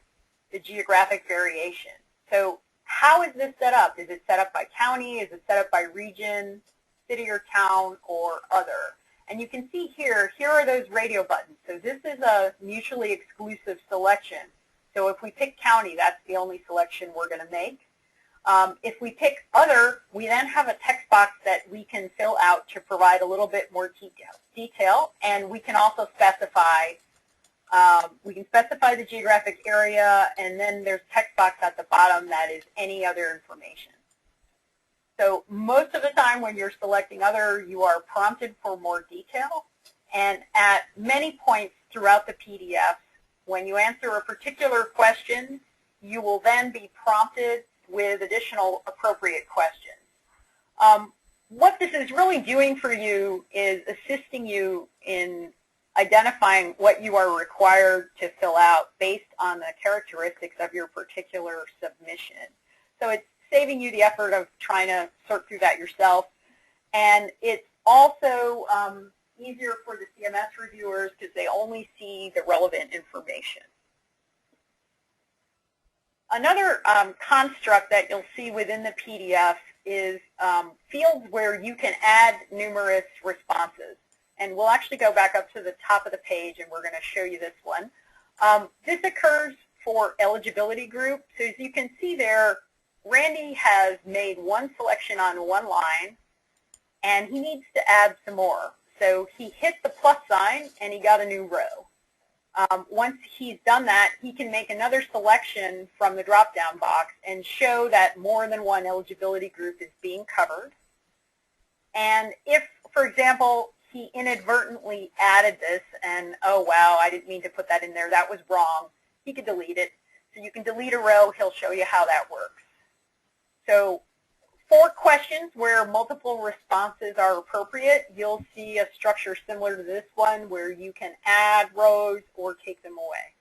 the geographic variation. So how is this set up? Is it set up by county? Is it set up by region, city or town, or other? And you can see here are those radio buttons. So this is a mutually exclusive selection. So if we pick county, that's the only selection we're going to make. If we pick other, we then have a text box that we can fill out to provide a little bit more detail, and we can also specify the geographic area, and then there's text box at the bottom that is any other information. So most of the time when you're selecting other, you are prompted for more detail, and at many points throughout the PDF, when you answer a particular question, you will then be prompted with additional appropriate questions. What this is really doing for you is assisting you in identifying what you are required to fill out based on the characteristics of your particular submission. So it's saving you the effort of trying to sort through that yourself, and it's also easier for the CMS reviewers because they only see the relevant information. Another construct that you'll see within the PDF is fields where you can add numerous responses. And we'll actually go back up to the top of the page, and we're going to show you this one. This occurs for eligibility group. So as you can see there, Randy has made one selection on one line, and he needs to add some more. So he hit the plus sign, and he got a new row. Once he's done that, he can make another selection from the drop-down box and show that more than one eligibility group is being covered. And if, for example, he inadvertently added this and, oh, wow, I didn't mean to put that in there, that was wrong, he could delete it. So you can delete a row. He'll show you how that works. So 4 questions where multiple responses are appropriate. You'll see a structure similar to this one where you can add rows or take them away.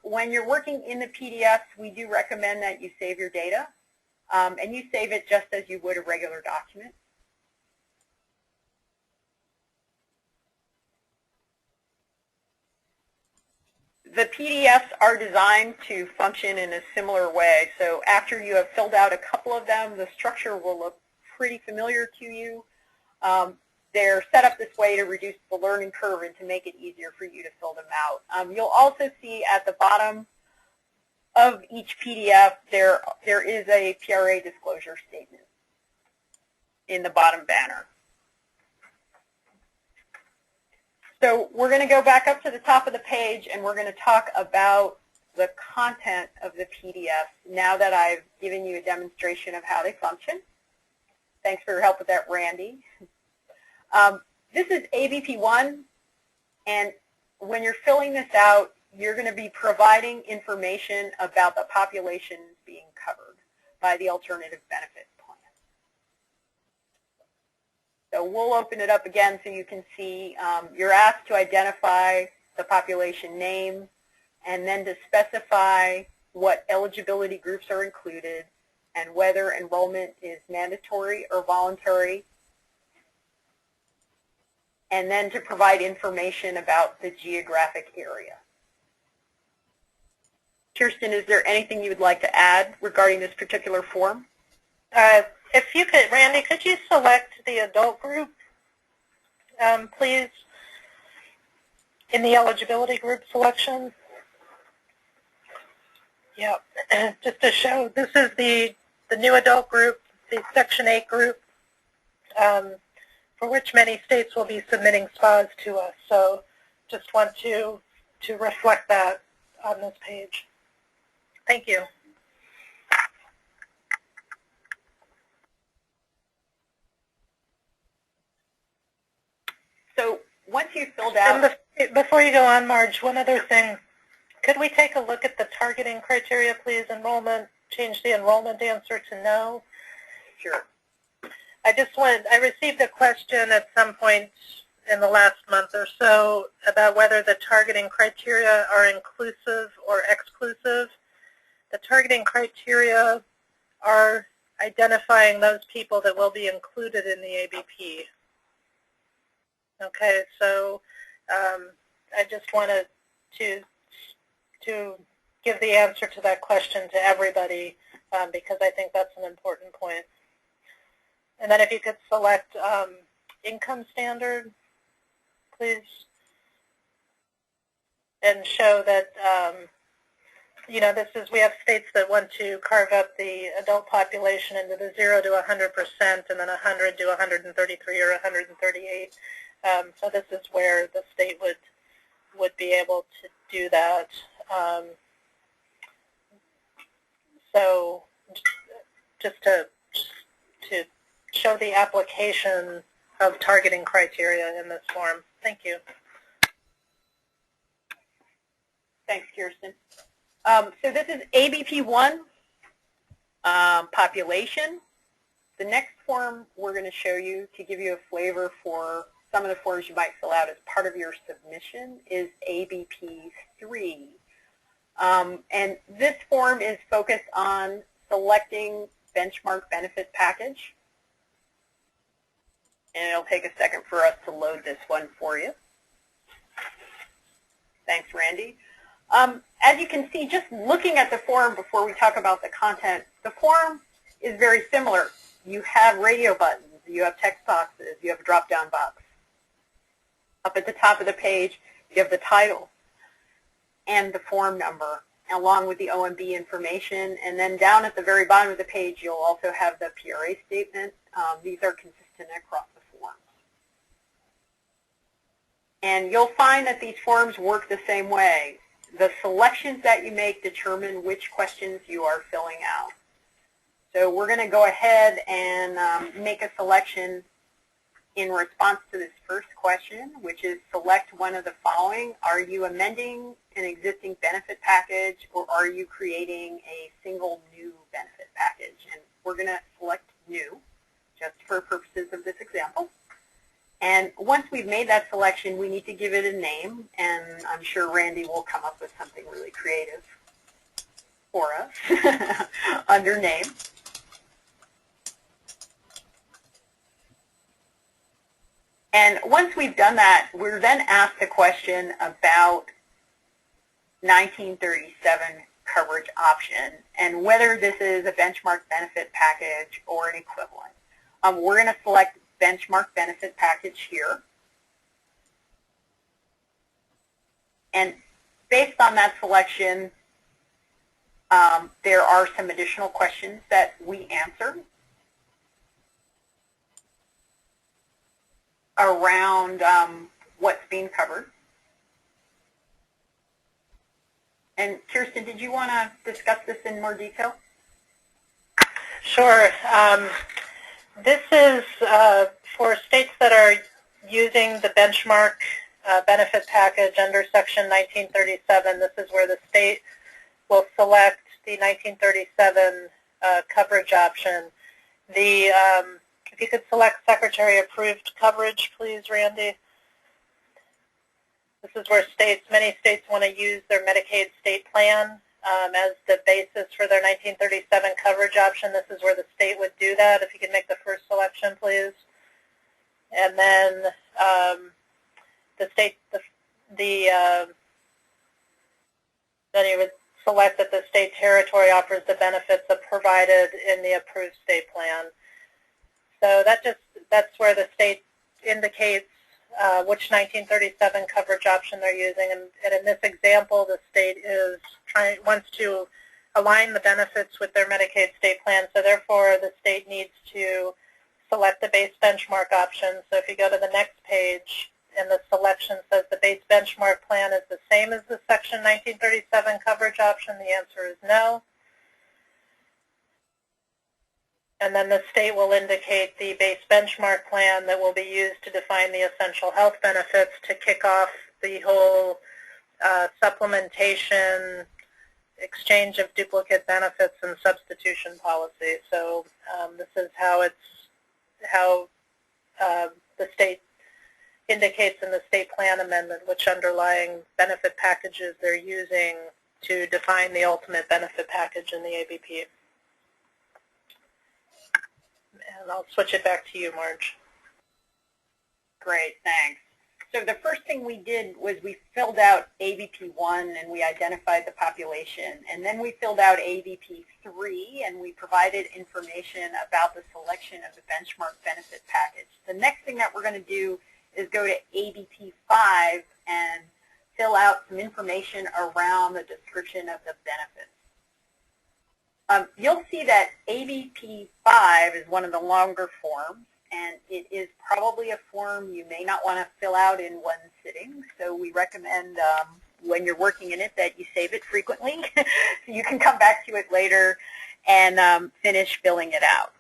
When you're working in the PDFs, we do recommend that you save your data, and you save it just as you would a regular document. The PDFs are designed to function in a similar way. So after you have filled out a couple of them, the structure will look pretty familiar to you. They're set up this way to reduce the learning curve and to make it easier for you to fill them out. You'll also see at the bottom of each PDF there is a PRA disclosure statement in the bottom banner. So we're going to go back up to the top of the page and we're going to talk about the content of the PDF now that I've given you a demonstration of how they function. Thanks for your help with that, Randy. This is ABP1, and when you're filling this out, you're going to be providing information about the populations being covered by the alternative benefit plan. So we'll open it up again so you can see you're asked to identify the population name and then to specify what eligibility groups are included and whether enrollment is mandatory or voluntary, and then to provide information about the geographic area. Kirsten, is there anything you would like to add regarding this particular form? If you could, Randy, could you select the adult group, please, in the eligibility group selection? Yep, just to show, this is the new adult group, the Section 8 group, for which many states will be submitting SPAs to us. So just want to reflect that on this page. Thank you. So once you've filled out... And before you go on, Marge, one other thing. Could we take a look at the targeting criteria, please? Enrollment, change the enrollment answer to no. Sure. I received a question at some point in the last month or so about whether the targeting criteria are inclusive or exclusive. The targeting criteria are identifying those people that will be included in the ABP. Okay, so I just wanted to give the answer to that question to everybody because I think that's an important point. And then if you could select income standard, please, and show that, you know, we have states that want to carve up the adult population into the 0 to 100% and then 100 to 133 or 138. So this is where the state would be able to do that. So just to show the application of targeting criteria in this form. Thank you. Thanks, Kirsten. So this is ABP1, population. The next form we're going to show you to give you a flavor for some of the forms you might fill out as part of your submission is ABP3. And this form is focused on selecting benchmark benefit package. And it'll take a second for us to load this one for you. Thanks, Randy. As you can see, just looking at the form before we talk about the content, the form is very similar. You have radio buttons, you have text boxes, you have a drop-down box. Up at the top of the page, you have the title and the form number, along with the OMB information. And then down at the very bottom of the page, you'll also have the PRA statement. These are consistent across the forms. And you'll find that these forms work the same way. The selections that you make determine which questions you are filling out. So we're going to go ahead and make a selection in response to this first question, which is select one of the following. Are you amending an existing benefit package, or are you creating a single new benefit package? And we're going to select new, just for purposes of this example. And once we've made that selection, we need to give it a name, and I'm sure Randy will come up with something really creative for us under name. And once we've done that, we're then asked a question about 1937 coverage option and whether this is a benchmark benefit package or an equivalent. We're going to select benchmark benefit package here. And based on that selection, there are some additional questions that we answer around what's being covered. And Kirsten, did you want to discuss this in more detail? Sure. This is for states that are using the benchmark benefit package under Section 1937. This is where the state will select the 1937 coverage option. If you could select Secretary-approved coverage, please, Randy. This is where many states want to use their Medicaid state plan as the basis for their 1937 coverage option. This is where the state would do that. If you could make the first selection, please. And then then you would select that the state territory offers the benefits provided in the approved state plan. So that's where the state indicates which 1937 coverage option they're using. And in this example, the state wants to align the benefits with their Medicaid state plan. So therefore, the state needs to select the base benchmark option. So if you go to the next page, and the selection says the base benchmark plan is the same as the Section 1937 coverage option, the answer is no. And then the state will indicate the base benchmark plan that will be used to define the essential health benefits to kick off the whole supplementation, exchange of duplicate benefits, and substitution policy. So this is how the state indicates in the state plan amendment which underlying benefit packages they're using to define the ultimate benefit package in the ABP. And I'll switch it back to you, Marge. Great, thanks. So the first thing we did was we filled out ABP1 and we identified the population. And then we filled out ABP3 and we provided information about the selection of the benchmark benefit package. The next thing that we're going to do is go to ABP5 and fill out some information around the description of the benefits. You'll see that ABP5 is one of the longer forms, and it is probably a form you may not want to fill out in one sitting. So we recommend when you're working in it that you save it frequently so you can come back to it later and finish filling it out.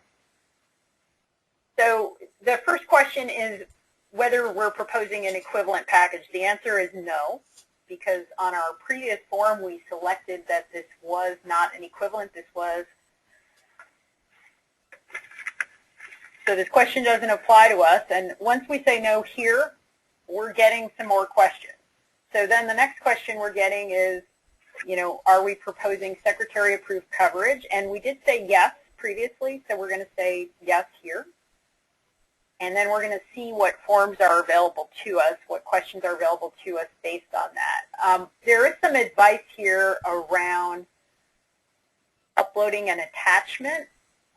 So the first question is whether we're proposing an equivalent package. The answer is no, because on our previous form we selected that this was not an equivalent. So this question doesn't apply to us, and once we say no here, we're getting some more questions. So then the next question we're getting is, are we proposing Secretary-approved coverage? And we did say yes previously, so we're going to say yes here. And then we're going to see what forms are available to us, what questions are available to us based on that. There is some advice here around uploading an attachment.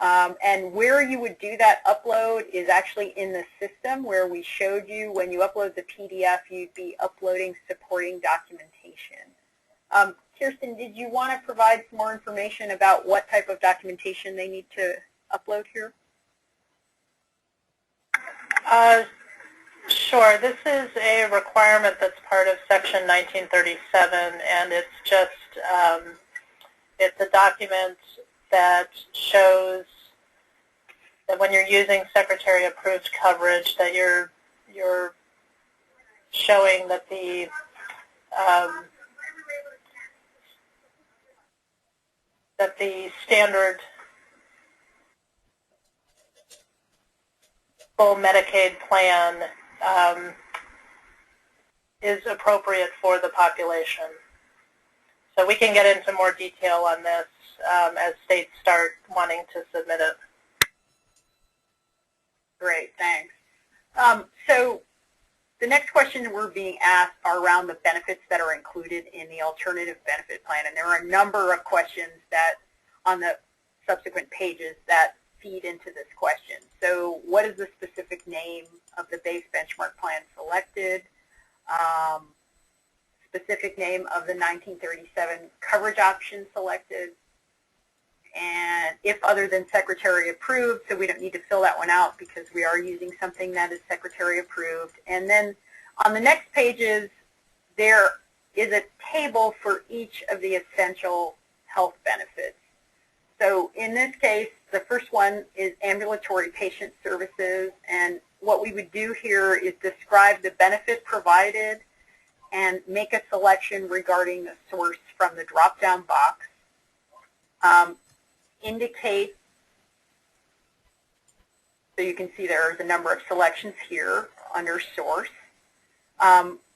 And where you would do that upload is actually in the system where we showed you when you upload the PDF, you'd be uploading supporting documentation. Kirsten, did you want to provide some more information about what type of documentation they need to upload here? Sure. This is a requirement that's part of Section 1937, and it's just it's a document that shows that when you're using Secretary-approved coverage, that you're showing that the standard full Medicaid plan is appropriate for the population. So we can get into more detail on this as states start wanting to submit it. Great, thanks. So the next question we're being asked are around the benefits that are included in the alternative benefit plan, and there are a number of questions that on the subsequent pages that feed into this question. So what is the specific name of the base benchmark plan selected? Specific name of the 1937 coverage option selected, and if other than Secretary approved, so we don't need to fill that one out because we are using something that is Secretary approved. And then on the next pages, there is a table for each of the essential health benefits. So in this case, the first one is ambulatory patient services, and what we would do here is describe the benefit provided and make a selection regarding the source from the drop-down box. Indicate, so you can see there's a number of selections here under source.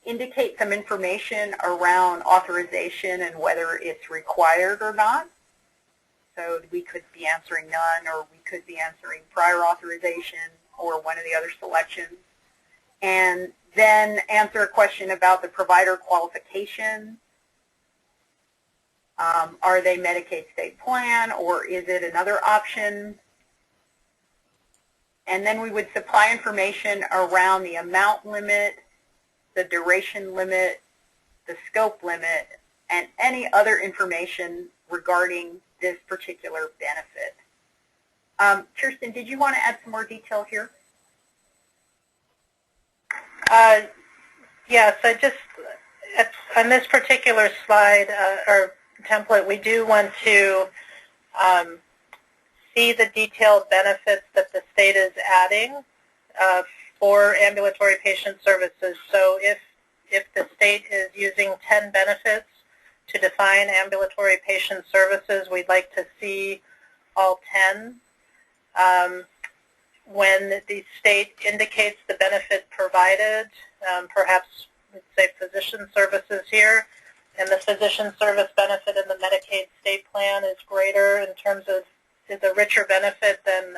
Indicate some information around authorization and whether it's required or not. So we could be answering none, or we could be answering prior authorization, or one of the other selections. And then answer a question about the provider qualification. Are they Medicaid state plan, or is it another option? And then we would supply information around the amount limit, the duration limit, the scope limit, and any other information regarding this particular benefit. Kirsten, did you want to add some more detail here? Yes, I just, on this particular slide or template, we do want to see the detailed benefits that the state is adding for ambulatory patient services. So if the state is using 10 benefits to define ambulatory patient services, we'd like to see all 10. When the state indicates the benefit provided, perhaps let's say physician services here, and the physician service benefit in the Medicaid state plan is greater in terms of is a richer benefit than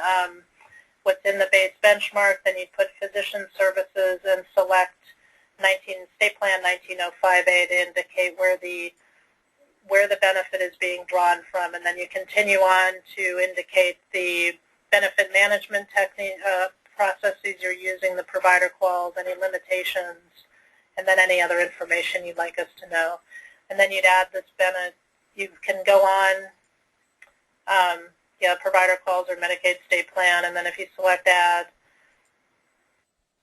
what's in the base benchmark, then you put physician services and select state plan 19058 to indicate where the benefit is being drawn from, and then you continue on to indicate the benefit management technique processes you're using, the provider quals, any limitations, and then any other information you'd like us to know. And then you'd add this benefit. You can go on, provider quals or Medicaid state plan, and then if you select add,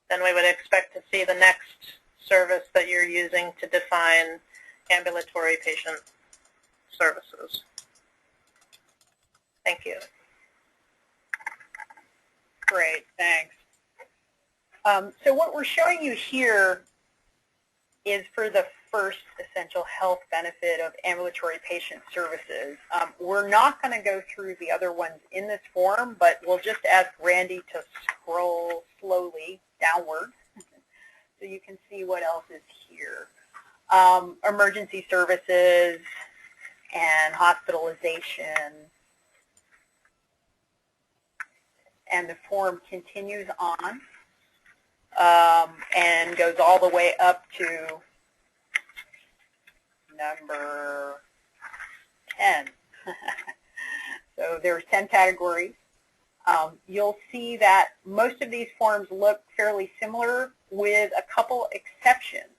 then we would expect to see the next service that you're using to define ambulatory patient services. Thank you. Great, thanks. So what we're showing you here is for the first essential health benefit of ambulatory patient services. We're not going to go through the other ones in this form, but we'll just ask Randy to scroll slowly downward so you can see what else is here. Emergency services and hospitalization. And the form continues on and goes all the way up to number 10. So there's 10 categories. You'll see that most of these forms look fairly similar with a couple exceptions.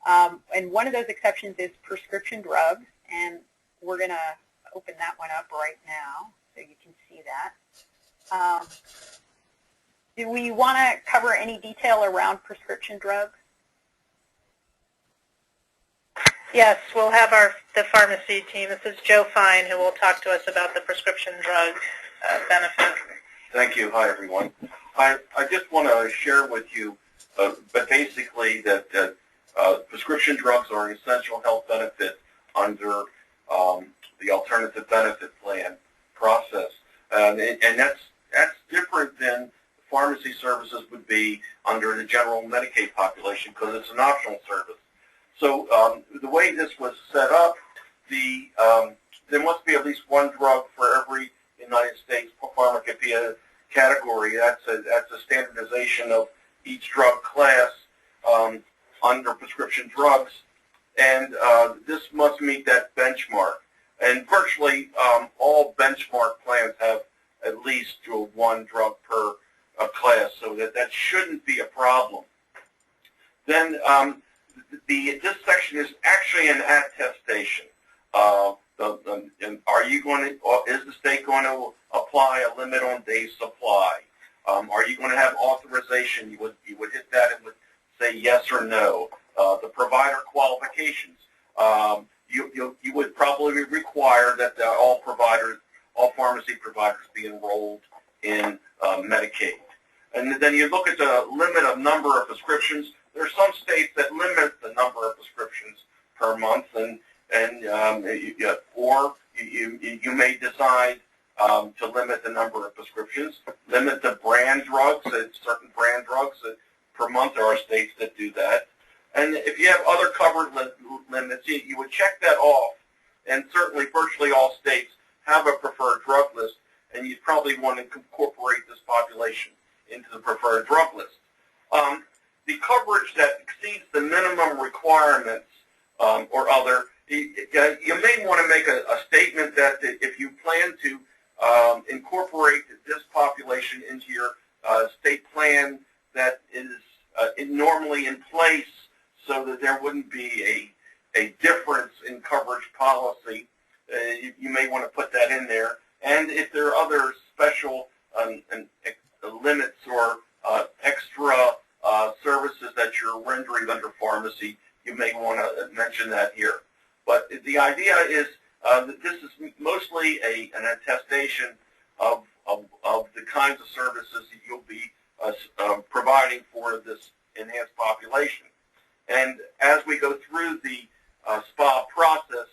And one of those exceptions is prescription drugs, and we're going to open that one up right now so you can see that. Do we want to cover any detail around prescription drugs? Yes, we'll have the pharmacy team. This is Joe Fine, who will talk to us about the prescription drug benefit. Thank you. Hi, everyone. I just want to share with you, but basically that prescription drugs are an essential health benefit under the alternative benefit plan process, and that's different than pharmacy services would be under the general Medicaid population because it's an optional service. So the way this was set up, there must be at least one drug for every United States pharmacopoeia category. That's a standardization of each drug class under prescription drugs, and this must meet that benchmark. And virtually all benchmark plans have at least one drug per class, so that shouldn't be a problem. Then this section is actually an attestation. Are you going to? Is the state going to apply a limit on days supply? Are you going to have authorization? You would hit that and would say yes or no. The provider qualifications. You would probably require that all pharmacy providers be enrolled in Medicaid. And then you look at the limit of number of prescriptions. There are some states that limit the number of prescriptions per month, or you may decide to limit the number of prescriptions, limit the brand drugs, certain brand drugs per month. There are states that do that. And if you have other covered limits, you would check that off. And certainly virtually all states have a preferred drug list, and you'd probably want to incorporate this population into the preferred drug list. The coverage that exceeds the minimum requirements or other, you may want to make a statement that if you plan to incorporate this population into your state plan that is normally in place so that there wouldn't be a difference in coverage policy, you may want to put that in there. And if there are other special limits or extra services that you're rendering under pharmacy, you may want to mention that here. But the idea is that this is mostly an attestation of the kinds of services that you'll be providing for this enhanced population. And as we go through the SPA process,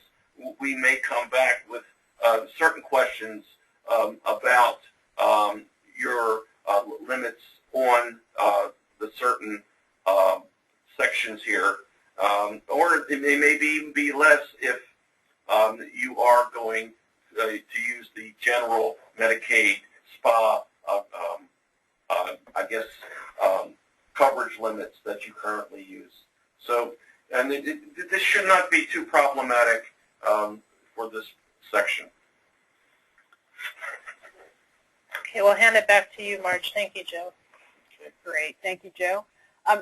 we may come back with certain questions about your limits on the certain sections here, or it may even be less if you are going to use the general Medicaid SPA, coverage limits that you currently use. So, and this should not be too problematic for this section. Okay, we'll hand it back to you, Marge. Thank you, Joe. Okay, great. Thank you, Joe.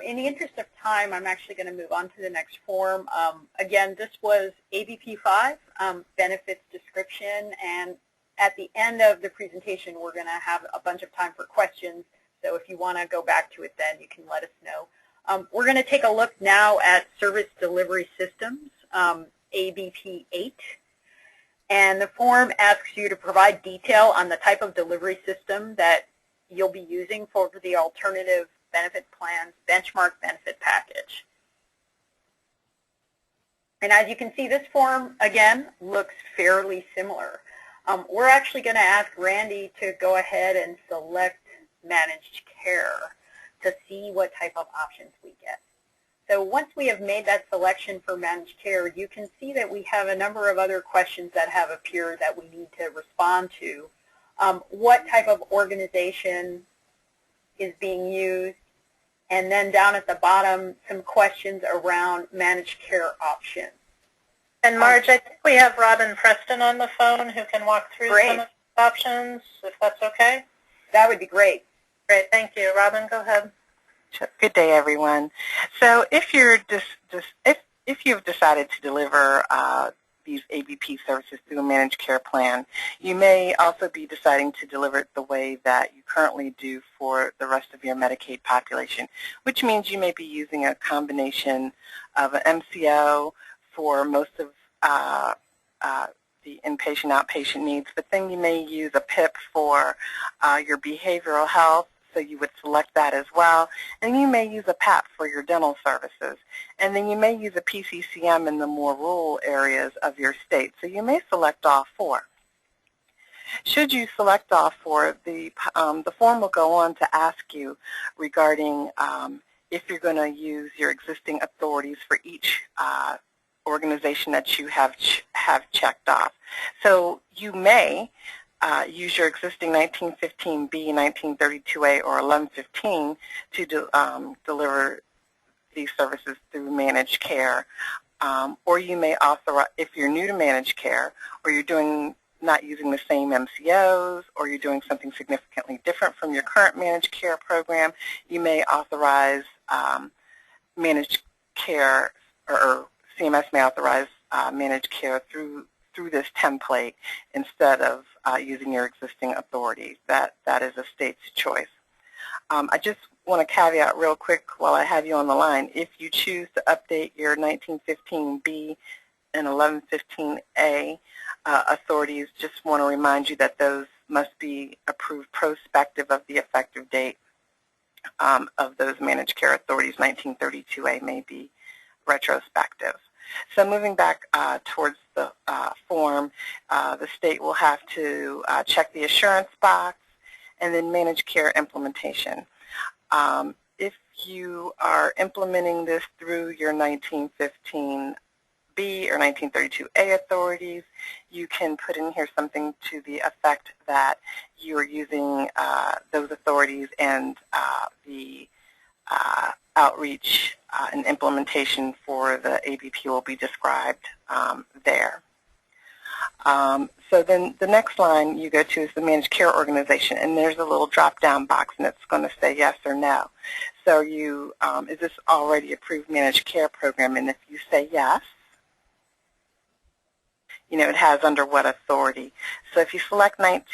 In the interest of time, I'm actually going to move on to the next form. Again, this was ABP 5, benefits description, and at the end of the presentation, we're going to have a bunch of time for questions. So if you want to go back to it then, you can let us know. We're going to take a look now at service delivery systems, ABP 8. And the form asks you to provide detail on the type of delivery system that you'll be using for the alternative benefit plan's benchmark benefit package. And as you can see, this form, again, looks fairly similar. We're actually going to ask Randy to go ahead and select managed care to see what type of options we get. So once we have made that selection for managed care, you can see that we have a number of other questions that have appeared that we need to respond to. What type of organization is being used? And then down at the bottom, some questions around managed care options. And Marge, I think we have Robin Preston on the phone who can walk through some of the options, if that's okay. That would be great. Great, thank you. Robin, go ahead. Good day, everyone. So if you've decided to deliver these ABP services through a managed care plan, you may also be deciding to deliver it the way that you currently do for the rest of your Medicaid population, which means you may be using a combination of an MCO for most of the inpatient, outpatient needs, but then you may use a PIP for your behavioral health, so you would select that as well. And you may use a PAP for your dental services. And then you may use a PCCM in the more rural areas of your state. So you may select all four. Should you select all four, the form will go on to ask you regarding if you're going to use your existing authorities for each organization that you have checked off. So you may use your existing 1915B, 1932A, or 1115 to deliver these services through managed care. Or you may authorize, if you're new to managed care, or you're not using the same MCOs, or you're doing something significantly different from your current managed care program, you may authorize managed care, or CMS may authorize managed care through this template instead of using your existing authorities. That is a state's choice. I just want to caveat real quick while I have you on the line. If you choose to update your 1915B and 1115A authorities, just want to remind you that those must be approved prospective of the effective date of those managed care authorities. 1932A may be retrospective. So moving back towards the form, the state will have to check the assurance box and then managed care implementation. If you are implementing this through your 1915B or 1932A authorities, you can put in here something to the effect that you are using those authorities and the outreach and implementation for the ABP will be described there. So then the next line you go to is the managed care organization, and there's a little drop-down box, and it's going to say yes or no. So is this already approved managed care program? And if you say yes, it has under what authority. So if you select let's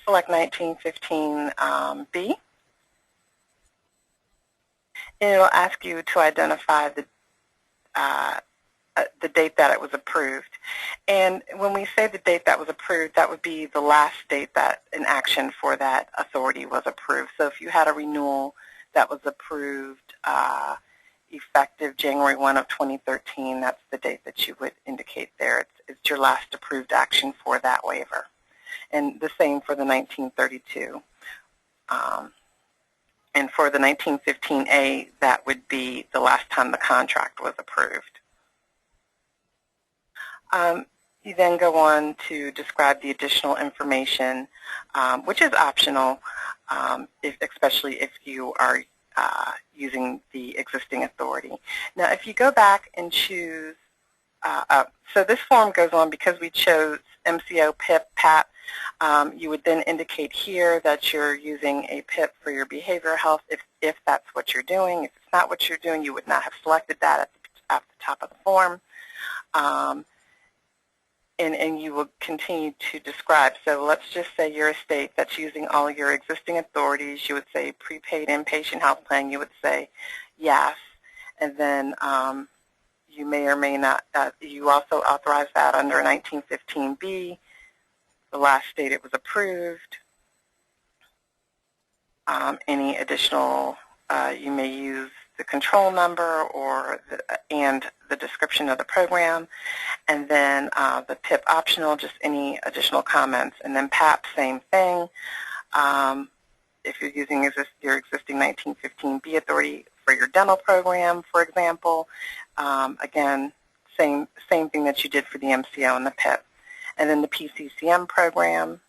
select 1915B, and it'll ask you to identify the date that it was approved. And when we say the date that was approved, that would be the last date that an action for that authority was approved. So if you had a renewal that was approved effective January 1 of 2013, that's the date that you would indicate there. It's your last approved action for that waiver. And the same for the 1932. And for the 1915A, that would be the last time the contract was approved. You then go on to describe the additional information, which is optional, especially if you are using the existing authority. Now, if you go back and choose, so this form goes on because we chose MCO, PIP, PAP. You would then indicate here that you're using a PIP for your behavioral health if that's what you're doing. If it's not what you're doing, you would not have selected that at the top of the form. And you will continue to describe. So let's just say you're a state that's using all your existing authorities. You would say prepaid inpatient health plan. You would say yes. And then you may or may not, you also authorize that under 1915B, the last date it was approved. Any additional, you may use the control number and the description of the program, and then the PIP optional, just any additional comments, and then PAP, same thing. If you're using your existing 1915B authority for your dental program, for example, again, same thing that you did for the MCO and the PIP. And then the PCCM program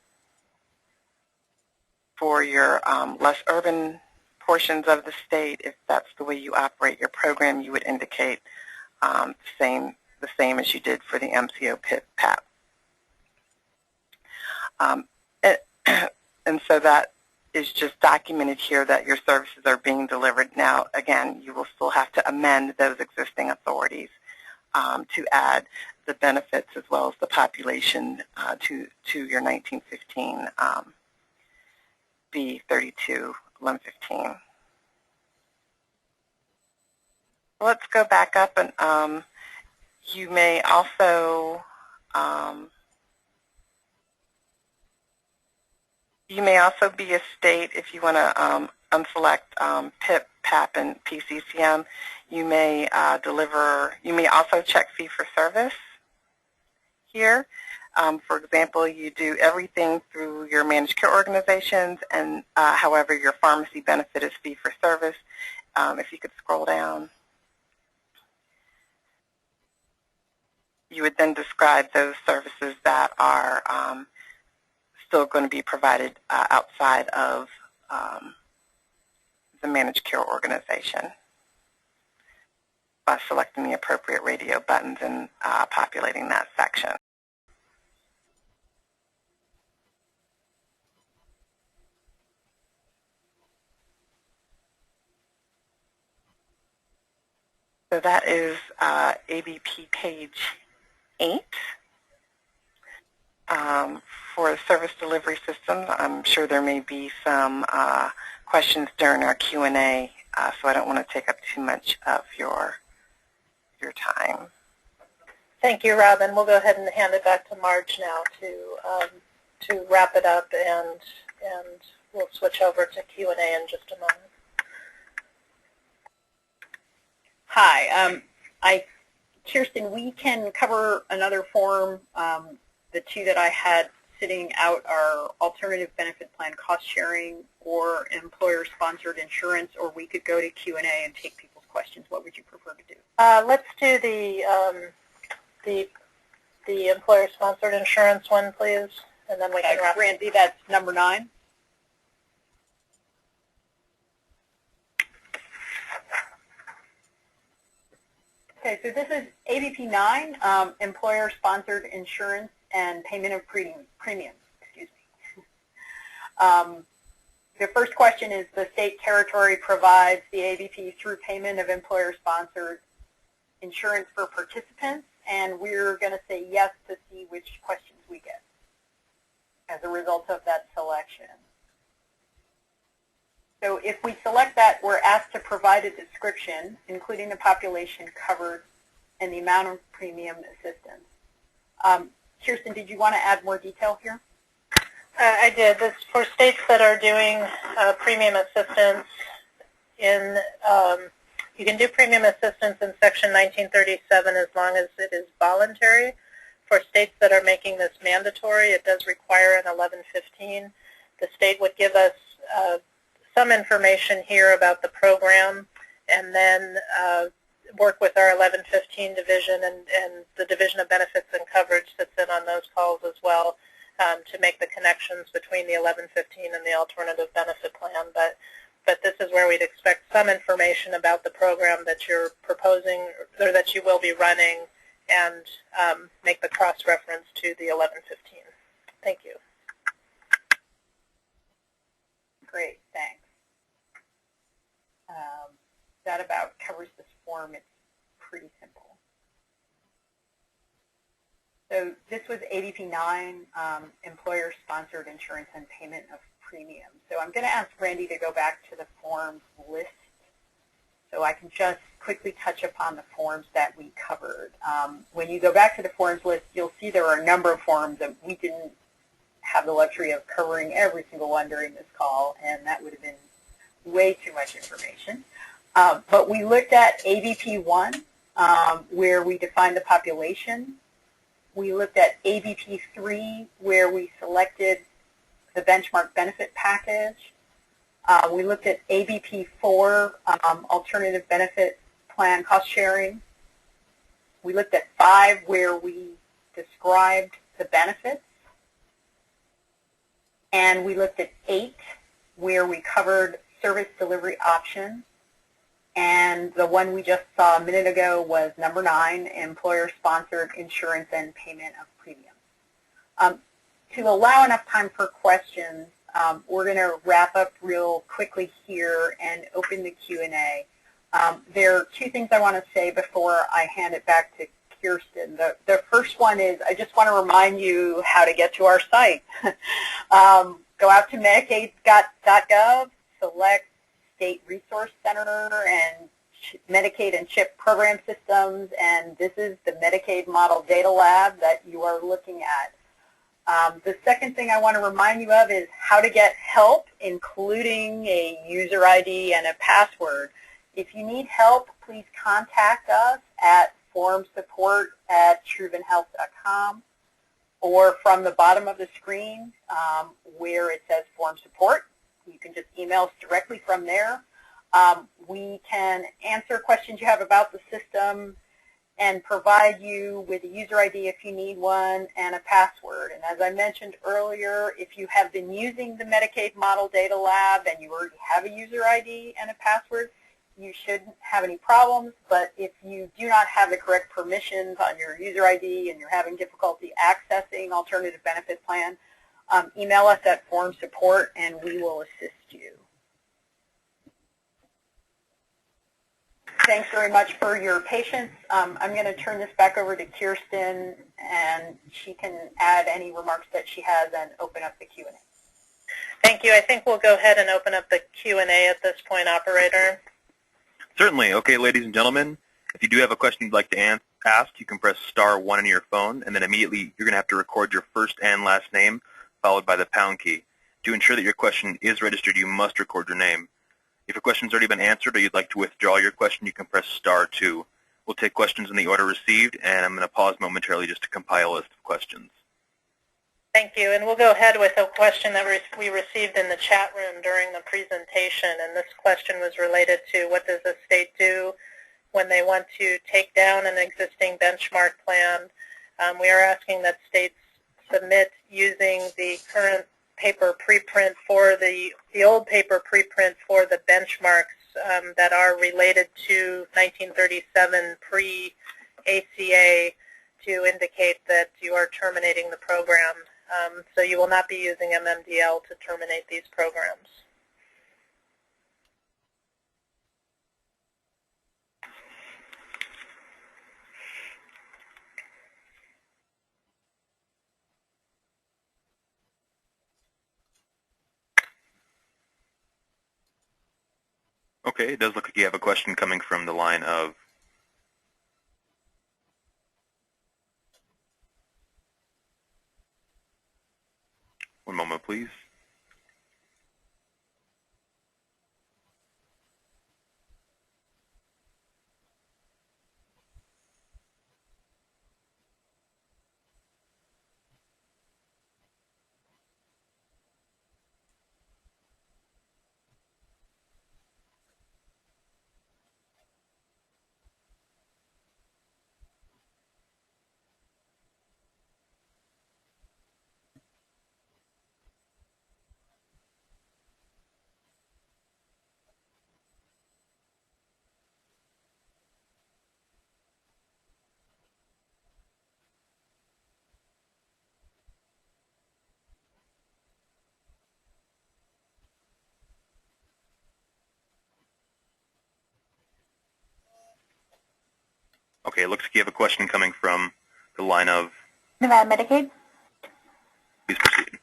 for your less urban portions of the state. If that's the way you operate your program, you would indicate the same as you did for the MCO, PIP, PAP. And so that is just documented here that your services are being delivered. Now, again, you will still have to amend those existing authorities to add the benefits as well as the population to your 1915 B32 1115. Let's go back up, and You may also be a state if you want to unselect PIP, PAP, and PCCM. You may You may also check fee for service here. For example, you do everything through your managed care organizations, and however, your pharmacy benefit is fee for service. If you could scroll down, you would then describe those services that are still going to be provided outside of the managed care organization by selecting the appropriate radio buttons and populating that section. So that is ABP page 8. For service delivery systems, I'm sure there may be some questions during our Q&A, so I don't want to take up too much of your time. Thank you, Robin. We'll go ahead and hand it back to Marge now to wrap it up, and we'll switch over to Q&A in just a moment. Hi, Kirsten, we can cover another form. The two that I had sitting out are alternative benefit plan cost sharing or employer-sponsored insurance, or we could go to Q&A and take people's questions. What would you prefer to do? Let's do the employer-sponsored insurance one, please, and then we can wrap. Randy, that's number 9. Okay, so this is ABP 9, employer-sponsored insurance and payment of premiums. Excuse me. The first question is, the state territory provides the ABP through payment of employer-sponsored insurance for participants, and we're going to say yes to see which questions we get as a result of that selection. So if we select that, we're asked to provide a description, including the population covered and the amount of premium assistance. Kirsten, did you want to add more detail here? I did. This for states that are doing premium assistance in, you can do premium assistance in Section 1937 as long as it is voluntary. For states that are making this mandatory, it does require an 1115. The state would give us some information here about the program, and then work with our 1115 division, and the Division of Benefits and Coverage sits in on those calls as well to make the connections between the 1115 and the alternative benefit plan. But this is where we'd expect some information about the program that you're proposing or that you will be running, and make the cross-reference to the 1115. Thank you. Great, thanks. That about covers this form. It's pretty simple. So this was ABP 9, employer-sponsored insurance and payment of premium. So I'm going to ask Randy to go back to the forms list so I can just quickly touch upon the forms that we covered. When you go back to the forms list, you'll see there are a number of forms that we didn't have the luxury of covering every single one during this call, and that would have been way too much information. But we looked at ABP 1, where we defined the population. We looked at ABP 3, where we selected the benchmark benefit package. We looked at ABP 4, alternative benefit plan cost sharing. We looked at 5, where we described the benefits. And we looked at 8, where we covered service delivery options. And the one we just saw a minute ago was number 9, employer-sponsored insurance and payment of premiums. To allow enough time for questions, we're going to wrap up real quickly here and open the Q&A. There are 2 things I want to say before I hand it back to Kirsten. The first one is I just want to remind you how to get to our site. Go out to Medicaid.gov, select State Resource Center, and Medicaid and CHIP program systems, and this is the Medicaid Model Data Lab that you are looking at. The second thing I want to remind you of is how to get help, including a user ID and a password. If you need help, please contact us at formsupport@truvenhealth.com, or from the bottom of the screen where it says Form Support. You can just email us directly from there. We can answer questions you have about the system and provide you with a user ID if you need one and a password. And as I mentioned earlier, if you have been using the Medicaid Model Data Lab and you already have a user ID and a password, you shouldn't have any problems. But if you do not have the correct permissions on your user ID and you're having difficulty accessing alternative benefit plan, email us at Form Support and we will assist you. Thanks very much for your patience. I'm going to turn this back over to Kirsten, and she can add any remarks that she has and open up the Q&A. Thank you. I think we'll go ahead and open up the Q&A at this point, operator. Certainly. Okay, ladies and gentlemen, if you do have a question you'd like to ask, you can press *1 on your phone, and then immediately you're going to have to record your first and last name, followed by the # key. To ensure that your question is registered, you must record your name. If your question's already been answered or you'd like to withdraw your question, you can press *2. We'll take questions in the order received, and I'm going to pause momentarily just to compile a list of questions. Thank you. And we'll go ahead with a question that we received in the chat room during the presentation. And this question was related to what does a state do when they want to take down an existing benchmark plan. We are asking that states submit using the current paper preprint for the old paper preprint for the benchmarks that are related to 1937 pre-ACA to indicate that you are terminating the program. So you will not be using MMDL to terminate these programs. Okay, it does look like you have a question coming from the line of one moment, please. Okay, it looks like you have a question coming from the line of Nevada Medicaid. Please proceed.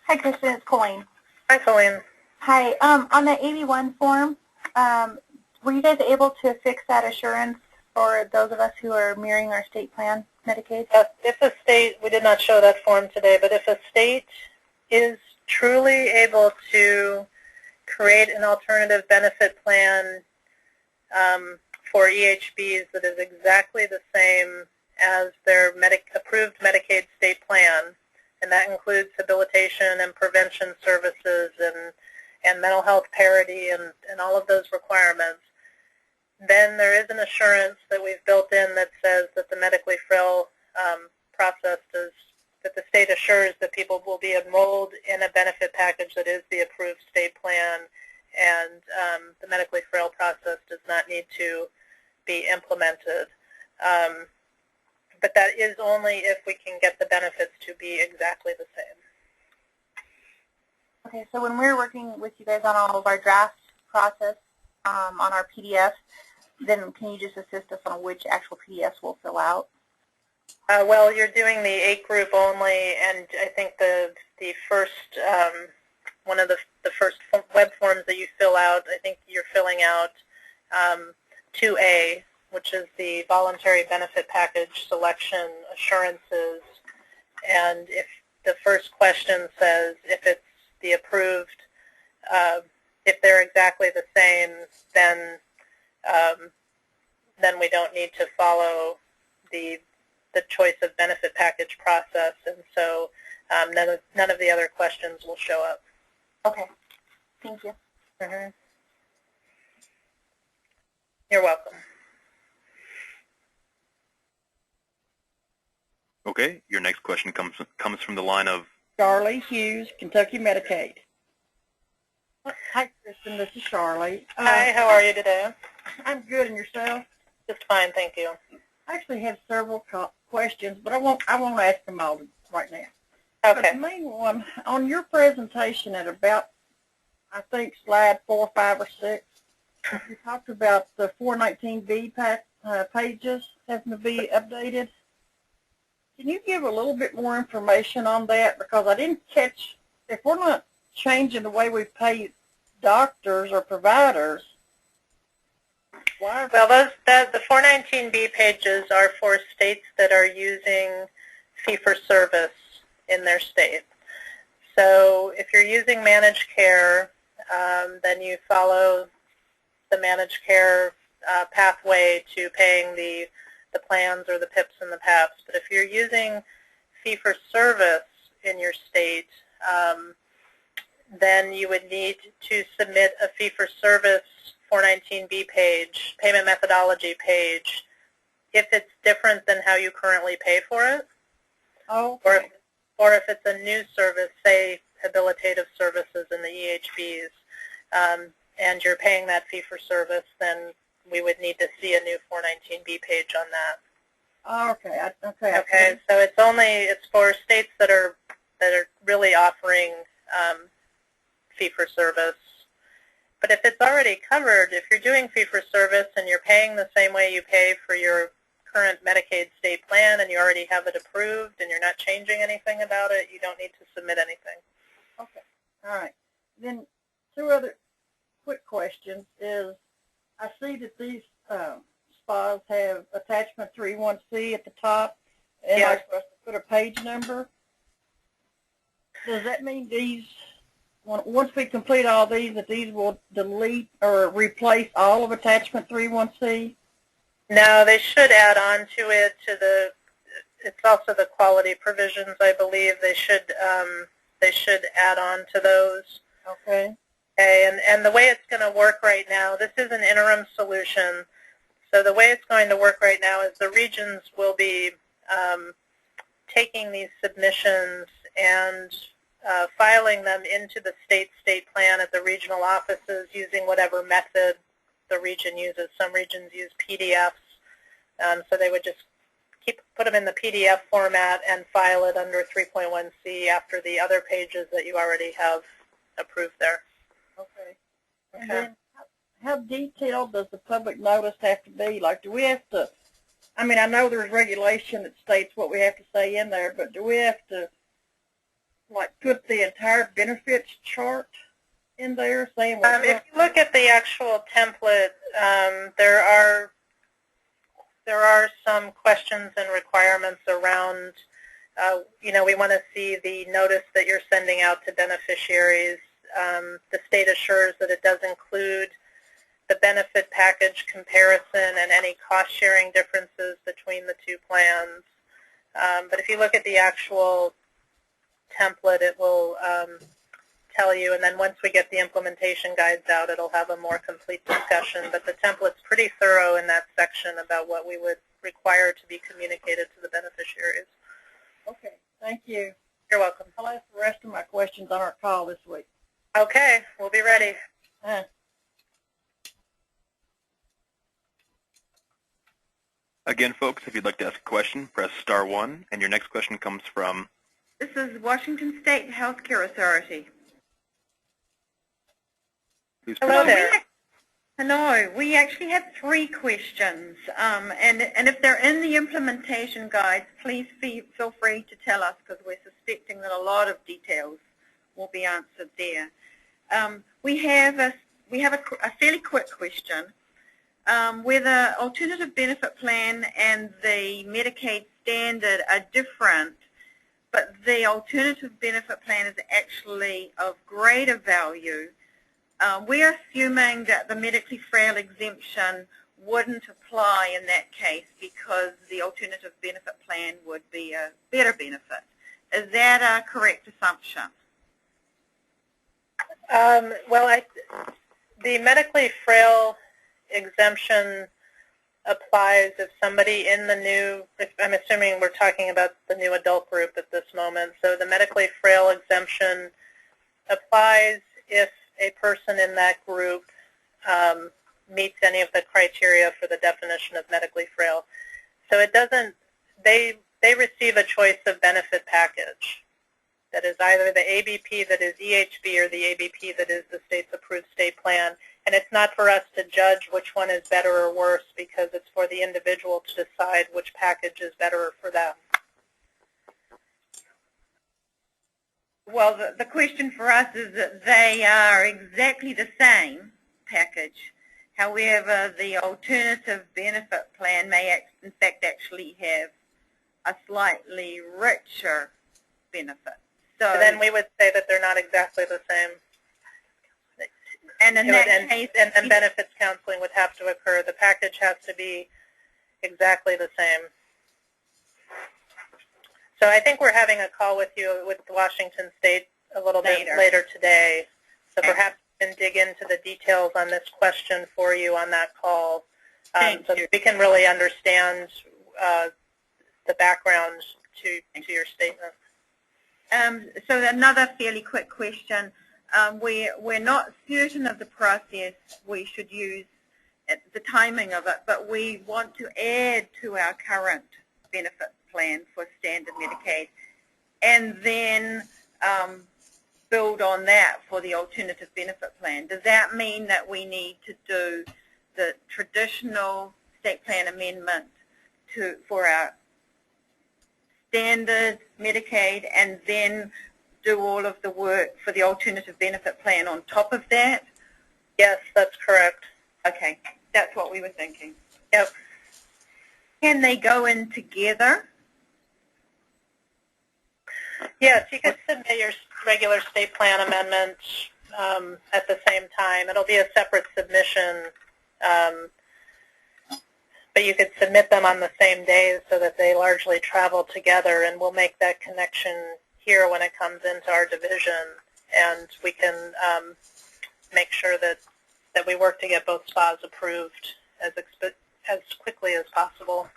Hi, Kristen. It's Colleen. Hi, Colleen. Hi. On the 81 form, were you guys able to fix that assurance for those of us who are mirroring our state plan Medicaid? If a state, we did not show that form today, but if a state is truly able to create an alternative benefit plan for EHBs that is exactly the same as their approved Medicaid state plan, and that includes habilitation and prevention services and mental health parity and all of those requirements, then there is an assurance that we've built in that says that the medically frail process does, that the state assures that people will be enrolled in a benefit package that is the approved state plan, and the medically frail process does not need to be implemented. But that is only if we can get the benefits to be exactly the same. Okay, so when we're working with you guys on all of our draft process on our PDF, then can you just assist us on which actual PDFs we'll fill out? Well, you're doing the 8 group only, and I think the first one of the first web forms that you fill out, I think you're filling out 2A, which is the voluntary benefit package selection assurances. And if the first question says if it's the approved, if they're exactly the same, then we don't need to follow the choice of benefit package process, and so none of the other questions will show up. Okay. Thank you. Mm-hmm. You're welcome. Okay, your next question comes from the line of Charlie Hughes, Kentucky Medicaid. Hi, Kristen. This is Charlie. Hi, how are you today? I'm good, and yourself? Just fine, thank you. I actually have several questions, but I won't ask them all right now. Okay. But the main one, on your presentation at about, I think, slide 4, 5, or 6, you talked about the 419B pages having to be updated. Can you give a little bit more information on that? Because I didn't catch, if we're not changing the way we pay doctors or providers, why? Well, the 419B pages are for states that are using fee-for-service in their state. So if you're using managed care, then you follow the managed care pathway to paying the plans or the PIPs and the PAPs. But if you're using fee-for-service in your state, then you would need to submit a fee-for-service 419B page, payment methodology page, if it's different than how you currently pay for it. Oh, okay. Or if it's a new service, say habilitative services in the EHBs, and you're paying that fee-for-service, then we would need to see a new 419B page on that. Oh, okay. Okay, so it's for states that are really offering fee-for-service. But if it's already covered, if you're doing fee-for-service and you're paying the same way you pay for your current Medicaid state plan and you already have it approved and you're not changing anything about it, you don't need to submit anything. Okay. All right. Then 2 other quick questions is, I see that these spas have attachment 31C at the top, and Yes. I'm supposed to put a page number. Does that mean these, once we complete all these, that these will delete or replace all of attachment 31C? No, they should add on to it. It's also the quality provisions, I believe. They should add on to those. Okay. Okay, and the way it's going to work right now, this is an interim solution. So the way it's going to work right now is the regions will be taking these submissions and filing them into the state plan at the regional offices using whatever method the region uses. Some regions use PDFs, so they would just put them in the PDF format and file it under 3.1C after the other pages that you already have approved there. Okay. And then how detailed does the public notice have to be? Like, do we have to, I mean, I know there's regulation that states what we have to say in there, but do we have to, like, put the entire benefits chart in there saying what? If you look at the actual template, there are some questions and requirements around, we want to see the notice that you're sending out to beneficiaries. The state assures that it does include the benefit package comparison and any cost-sharing differences between the 2 plans. But if you look at the actual template, it will tell you, and then once we get the implementation guides out, it'll have a more complete discussion. But the template's pretty thorough in that section about what we would require to be communicated to the beneficiaries. Okay, thank you. You're welcome. I'll ask the rest of my questions on our call this week. Okay, we'll be ready. Again, folks, if you'd like to ask a question, press star 1, and your next question comes from... This is Washington State Healthcare Authority. Please Hello proceed. there. Hello. We actually have 3 questions, and if they're in the implementation guides, please feel free to tell us, because we're suspecting that a lot of details will be answered there. We have a fairly quick question. where the alternative benefit plan and the Medicaid standard are different, but the alternative benefit plan is actually of greater value, we're assuming that the medically frail exemption wouldn't apply in that case because the alternative benefit plan would be a better benefit. Is that a correct assumption? Well, the medically frail exemption applies if somebody in the new, I'm assuming we're talking about the new adult group at this moment, so the medically frail exemption applies if a person in that group meets any of the criteria for the definition of medically frail. So it doesn't, they receive a choice of benefit package that is either the ABP that is EHB or the ABP that is the state's approved state plan. And it's not for us to judge which one is better or worse because it's for the individual to decide which package is better for them. Well, the question for us is that they are exactly the same package. However, the alternative benefit plan may in fact actually have a slightly richer benefit. So then we would say that they're not exactly the same. And in that case, and benefits counseling would have to occur. The package has to be exactly the same. So I think we're having a call with you with Washington State a little bit later today. So perhaps we can dig into the details on this question for you on that call, so we can really understand the background to your statement. So another fairly quick question. We're not certain of the process we should use, the timing of it, but we want to add to our current benefit plan for standard Medicaid and then build on that for the alternative benefit plan. Does that mean that we need to do the traditional state plan amendment for our standard Medicaid and then do all of the work for the alternative benefit plan on top of that? Yes, that's correct. Okay, that's what we were thinking. Yep. Can they go in together? Yes, you could submit your regular state plan amendment at the same time. It'll be a separate submission, but you could submit them on the same day so that they largely travel together, and we'll make that connection here when it comes into our division, and we can make sure that we work to get both SPAs approved as quickly as possible.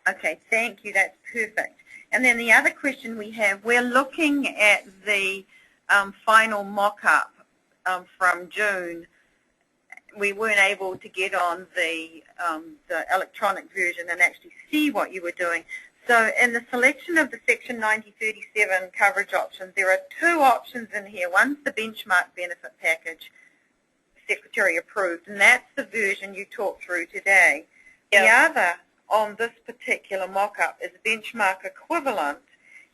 Okay, thank you. That's perfect. And then the other question we have, we're looking at the final mock-up from June. We weren't able to get on the electronic version and actually see what you were doing. So in the selection of the Section 9037 coverage options, there are two options in here. One's the benchmark benefit package, Secretary approved, and that's the version you talked through today. Yep. The other on this particular mock-up is benchmark equivalent,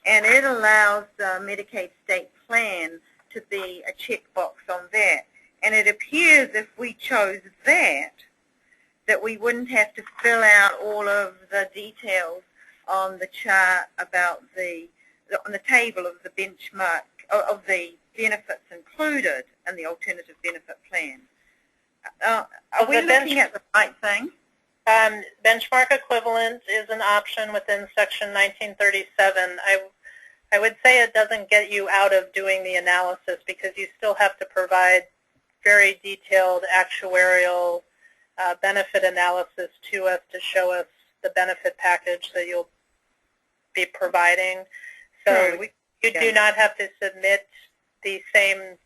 and it allows the Medicaid state plan to be a checkbox on that. And it appears if we chose that we wouldn't have to fill out all of the details on the chart about on the table of the benchmark, of the benefits included in the alternative benefit plan. Are we looking at the right thing? Benchmark equivalent is an option within Section 1937. I would say it doesn't get you out of doing the analysis because you still have to provide very detailed actuarial benefit analysis to us to show us the benefit package that you'll be providing. So you do not have to submit the same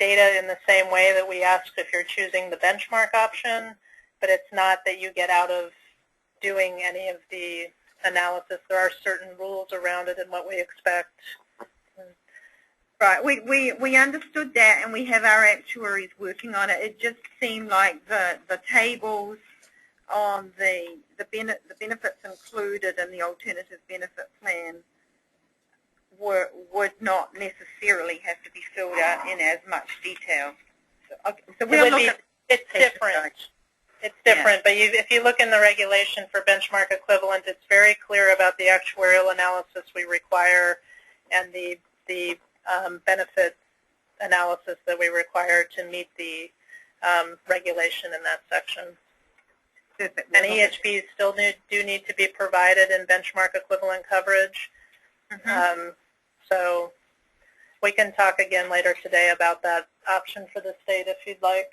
data in the same way that we ask if you're choosing the benchmark option, but it's not that you get out of doing any of the analysis. There are certain rules around it and what we expect. Right, we understood that, and we have our actuaries working on it. It just seemed like the tables on the benefits included in the alternative benefit plan would not necessarily have to be filled out in as much detail. So we'll look at it's different. It's different, but if you look in the regulation for benchmark equivalent, it's very clear about the actuarial analysis we require and the benefit analysis that we require to meet the regulation in that section. And EHBs still do need to be provided in benchmark equivalent coverage. So we can talk again later today about that option for the state if you'd like.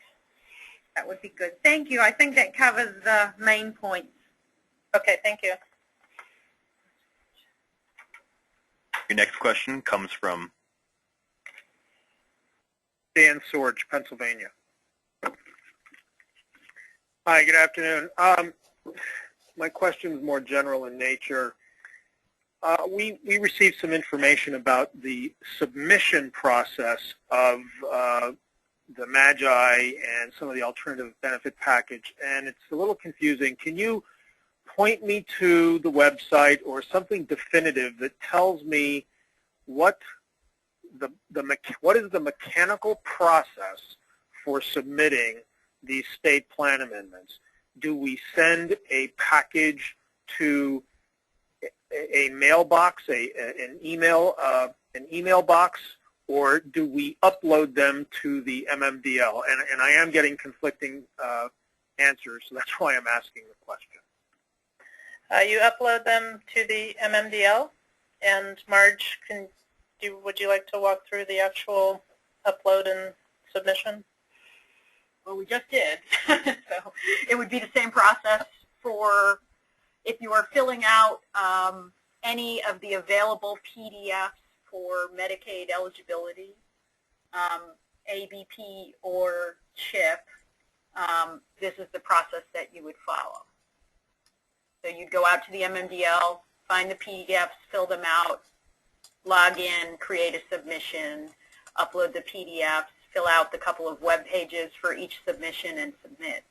That would be good. Thank you. I think that covers the main points. Okay, thank you. Your next question comes from Dan Sorge, Pennsylvania. Hi, good afternoon. My question is more general in nature. We received some information about the submission process of the MAGI and some of the alternative benefit package, and it's a little confusing. Can you point me to the website or something definitive that tells me what is the mechanical process for submitting these state plan amendments? Do we send a package to a mailbox, an email box, or do we upload them to the MMDL? And I am getting conflicting answers, so that's why I'm asking the question. You upload them to the MMDL, and Marge, would you like to walk through the actual upload and submission? Well, we just did. So it would be the same process for if you are filling out any of the available PDFs for Medicaid eligibility, ABP or CHIP, this is the process that you would follow. So you'd go out to the MMDL, find the PDFs, fill them out, log in, create a submission, upload the PDFs, fill out the couple of web pages for each submission, and submit.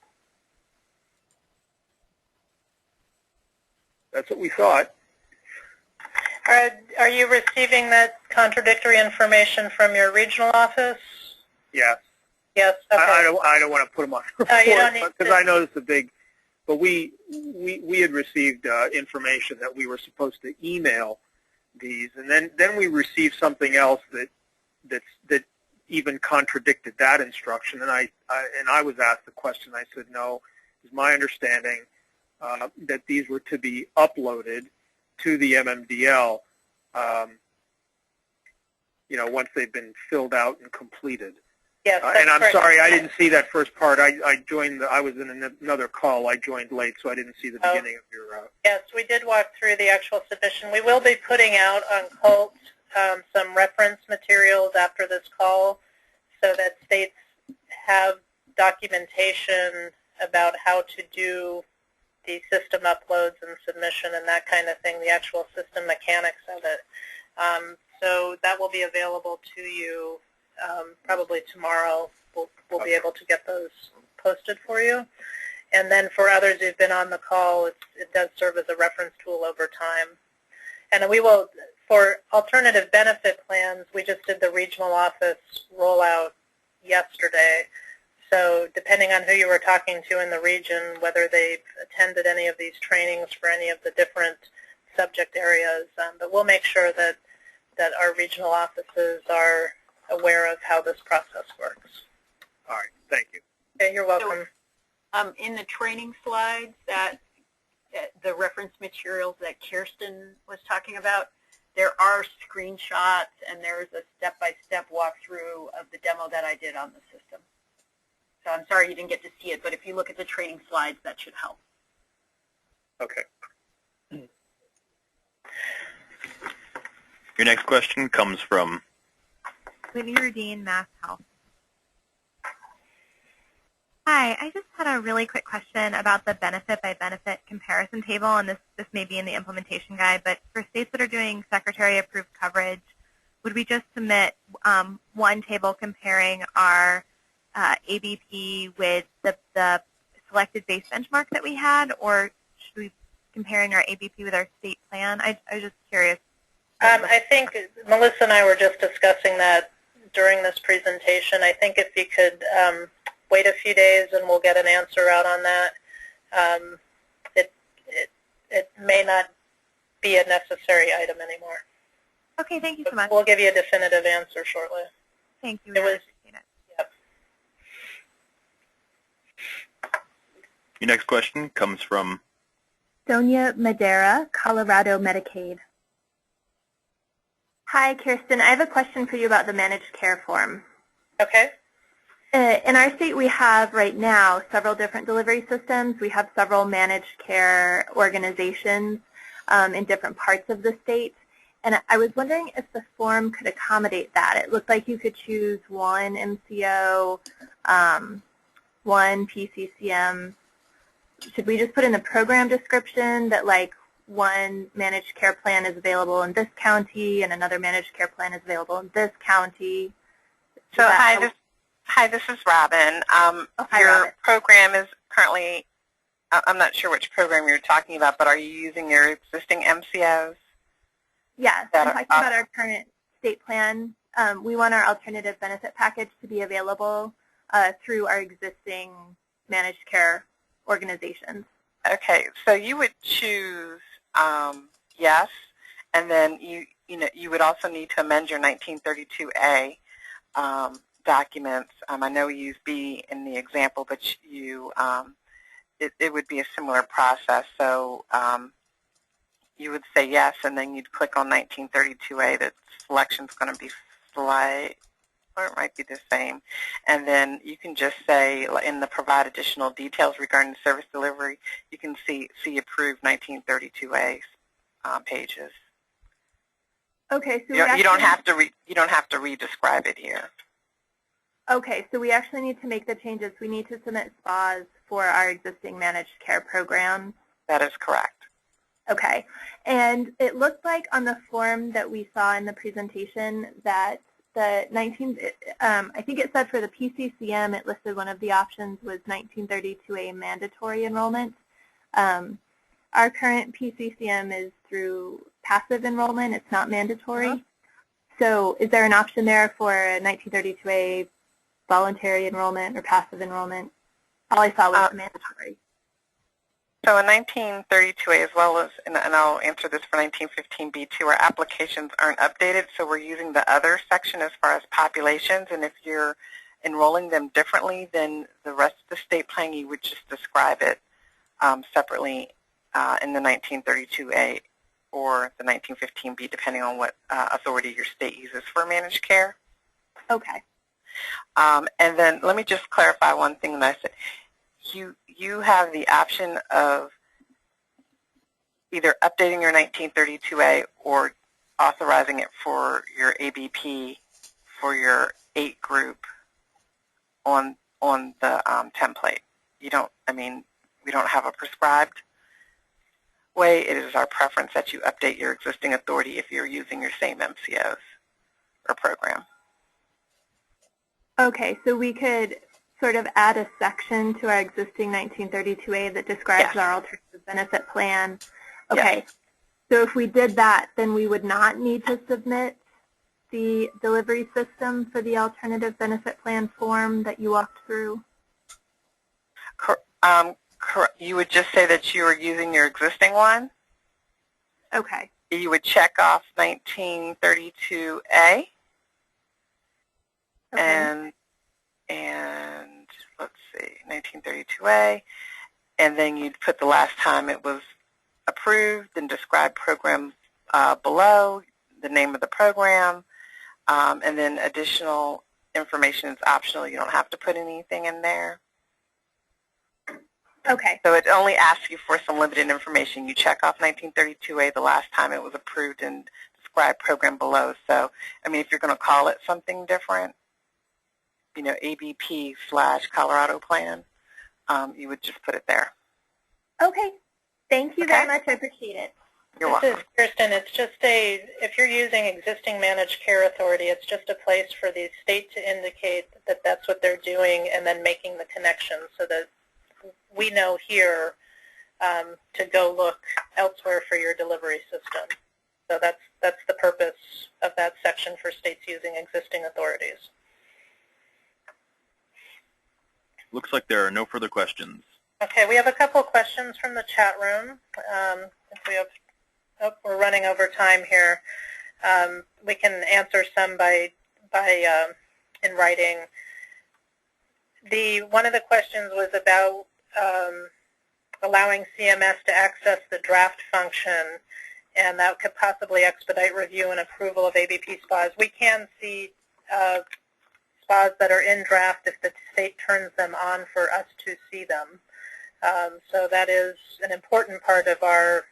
That's what we thought. Are you receiving that contradictory information from your regional office? Yes. Yes. Okay. I don't want to put them on the report because I know it's a big. But we had received information that we were supposed to email these, and then we received something else that even contradicted that instruction. And I was asked the question. I said, no, it's my understanding that these were to be uploaded to the MMDL, once they've been filled out and completed. Yes, and I'm correct. sorry, I didn't see that first part. I was in another call. I joined late, so I didn't see the beginning of your. Yes, we did walk through the actual submission. We will be putting out on COLT some reference materials after this call so that states have documentation about how to do the system uploads and submission and that kind of thing, the actual system mechanics of it. So that will be available to you probably tomorrow. We'll be able to get those posted for you. And then for others who've been on the call, it does serve as a reference tool over time. And we will, for alternative benefit plans, we just did the regional office rollout yesterday. So depending on who you were talking to in the region, whether they've attended any of these trainings for any of the different subject areas, but we'll make sure that our regional offices are aware of how this process works. All right, thank you. Okay, you're welcome. So, in the training slides the reference materials that Kirsten was talking about, there are screenshots and there's a step-by-step walkthrough of the demo that I did on the system. So I'm sorry you didn't get to see it, but if you look at the training slides, that should help. Okay. Your next question comes from Whitney Rudine, Mass Health. Hi, I just had a really quick question about the benefit-by-benefit comparison table, and this may be in the implementation guide, but for states that are doing Secretary-approved coverage, would we just submit one table comparing our ABP with the selected base benchmark that we had, or should we be comparing our ABP with our state plan? I was just curious. I think Melissa and I were just discussing that during this presentation. I think if you could wait a few days and we'll get an answer out on that. It may not be a necessary item anymore. Okay, thank you so much. We'll give you a definitive answer shortly. Thank you. It was, appreciate it. yep. Your next question comes from Sonia Madera, Colorado Medicaid. Hi, Kirsten. I have a question for you about the managed care form. Okay. In our state, we have right now several different delivery systems. We have several managed care organizations in different parts of the state. And I was wondering if the form could accommodate that. It looked like you could choose one MCO, one PCCM. Should we just put in the program description that like one managed care plan is available in this county and another managed care plan is available in this county? So hi, this is Robin. Hi, your Robin. program is currently, I'm not sure which program you're talking about, but are you using your existing MCOs? Yes, I'm talking about our current state plan. We want our alternative benefit package to be available through our existing managed care organizations. Okay, so you would choose yes, and then you would also need to amend your 1932A documents. I know we use B in the example, but it would be a similar process. So you would say yes, and then you'd click on 1932A. That selection's going to be slight, or it might be the same. And then you can just say in the provide additional details regarding service delivery, you can see approved 1932A pages. Okay, so you don't have to re-describe it here. Okay, so we actually need to make the changes. We need to submit SPAs for our existing managed care programs. That is correct. Okay, and it looked like on the form that we saw in the presentation that the I think it said for the PCCM, it listed one of the options was 1932A mandatory enrollment. Our current PCCM is through passive enrollment. It's not mandatory. So is there an option there for a 1932A voluntary enrollment or passive enrollment? All I saw was mandatory. So in 1932A as well as, and I'll answer this for 1915B2, our applications aren't updated, so we're using the other section as far as populations, and if you're enrolling them differently than the rest of the state plan, you would just describe it separately in the 1932A or the 1915B, depending on what authority your state uses for managed care. Okay. And then let me just clarify one thing that I said. You have the option of either updating your 1932A or authorizing it for your ABP for your 8 group on the template. We don't have a prescribed way. It is our preference that you update your existing authority if you're using your same MCOs or program. Okay, so we could sort of add a section to our existing 1932A that describes our alternative benefit plan. Okay, so if we did that, then we would not need to submit the delivery system for the alternative benefit plan form that you walked through? You would just say that you are using your existing one. Okay. You would check off 1932A. Okay. And let's see, 1932A, and then you'd put the last time it was approved and describe program below, the name of the program, and then additional information is optional. You don't have to put anything in there. Okay. So it only asks you for some limited information. You check off 1932A the last time it was approved and describe program below. So, I mean, if you're going to call it something different, ABP/Colorado plan, you would just put it there. Okay. Thank you very much. I appreciate it. You're welcome. Kirsten, it's just if you're using existing managed care authority, it's just a place for the state to indicate that that's what they're doing and then making the connection so that we know here to go look elsewhere for your delivery system. So that's the purpose of that section for states using existing authorities. Looks like there are no further questions. Okay, we have a couple of questions from the chat room. We're running over time here. We can answer some by in writing. One of the questions was about allowing CMS to access the draft function, and that could possibly expedite review and approval of ABP SPAs. We can see SPAs that are in draft if the state turns them on for us to see them. So that is an important part of our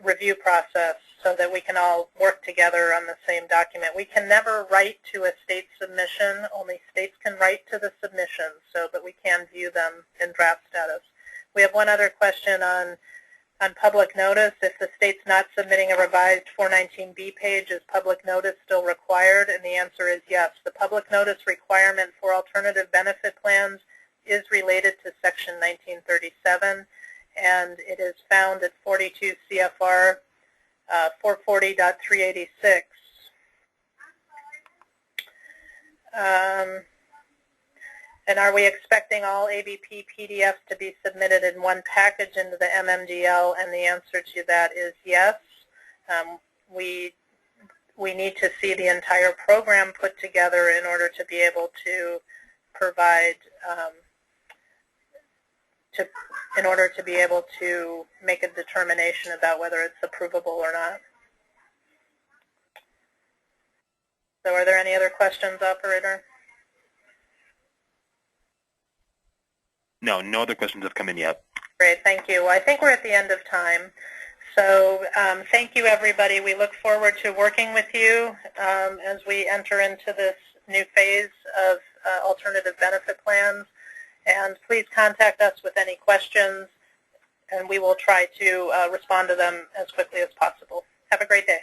review process, so that we can all work together on the same document. We can never write to a state submission. Only states can write to the submissions, but we can view them in draft status. We have one other question on public notice. If the state's not submitting a revised 419B page, is public notice still required? And the answer is yes. The public notice requirement for alternative benefit plans is related to Section 1937, and it is found at 42 CFR 440.386. And are we expecting all ABP PDFs to be submitted in one package into the MMDL? And the answer to that is yes. We need to see the entire program put together in order to be able to provide, in order to be able to make a determination about whether it's approvable or not. So are there any other questions, operator? No, no other questions have come in yet. Great, thank you. Well, I think we're at the end of time. So thank you, everybody. We look forward to working with you as we enter into this new phase of alternative benefit plans. And please contact us with any questions, and we will try to respond to them as quickly as possible. Have a great day.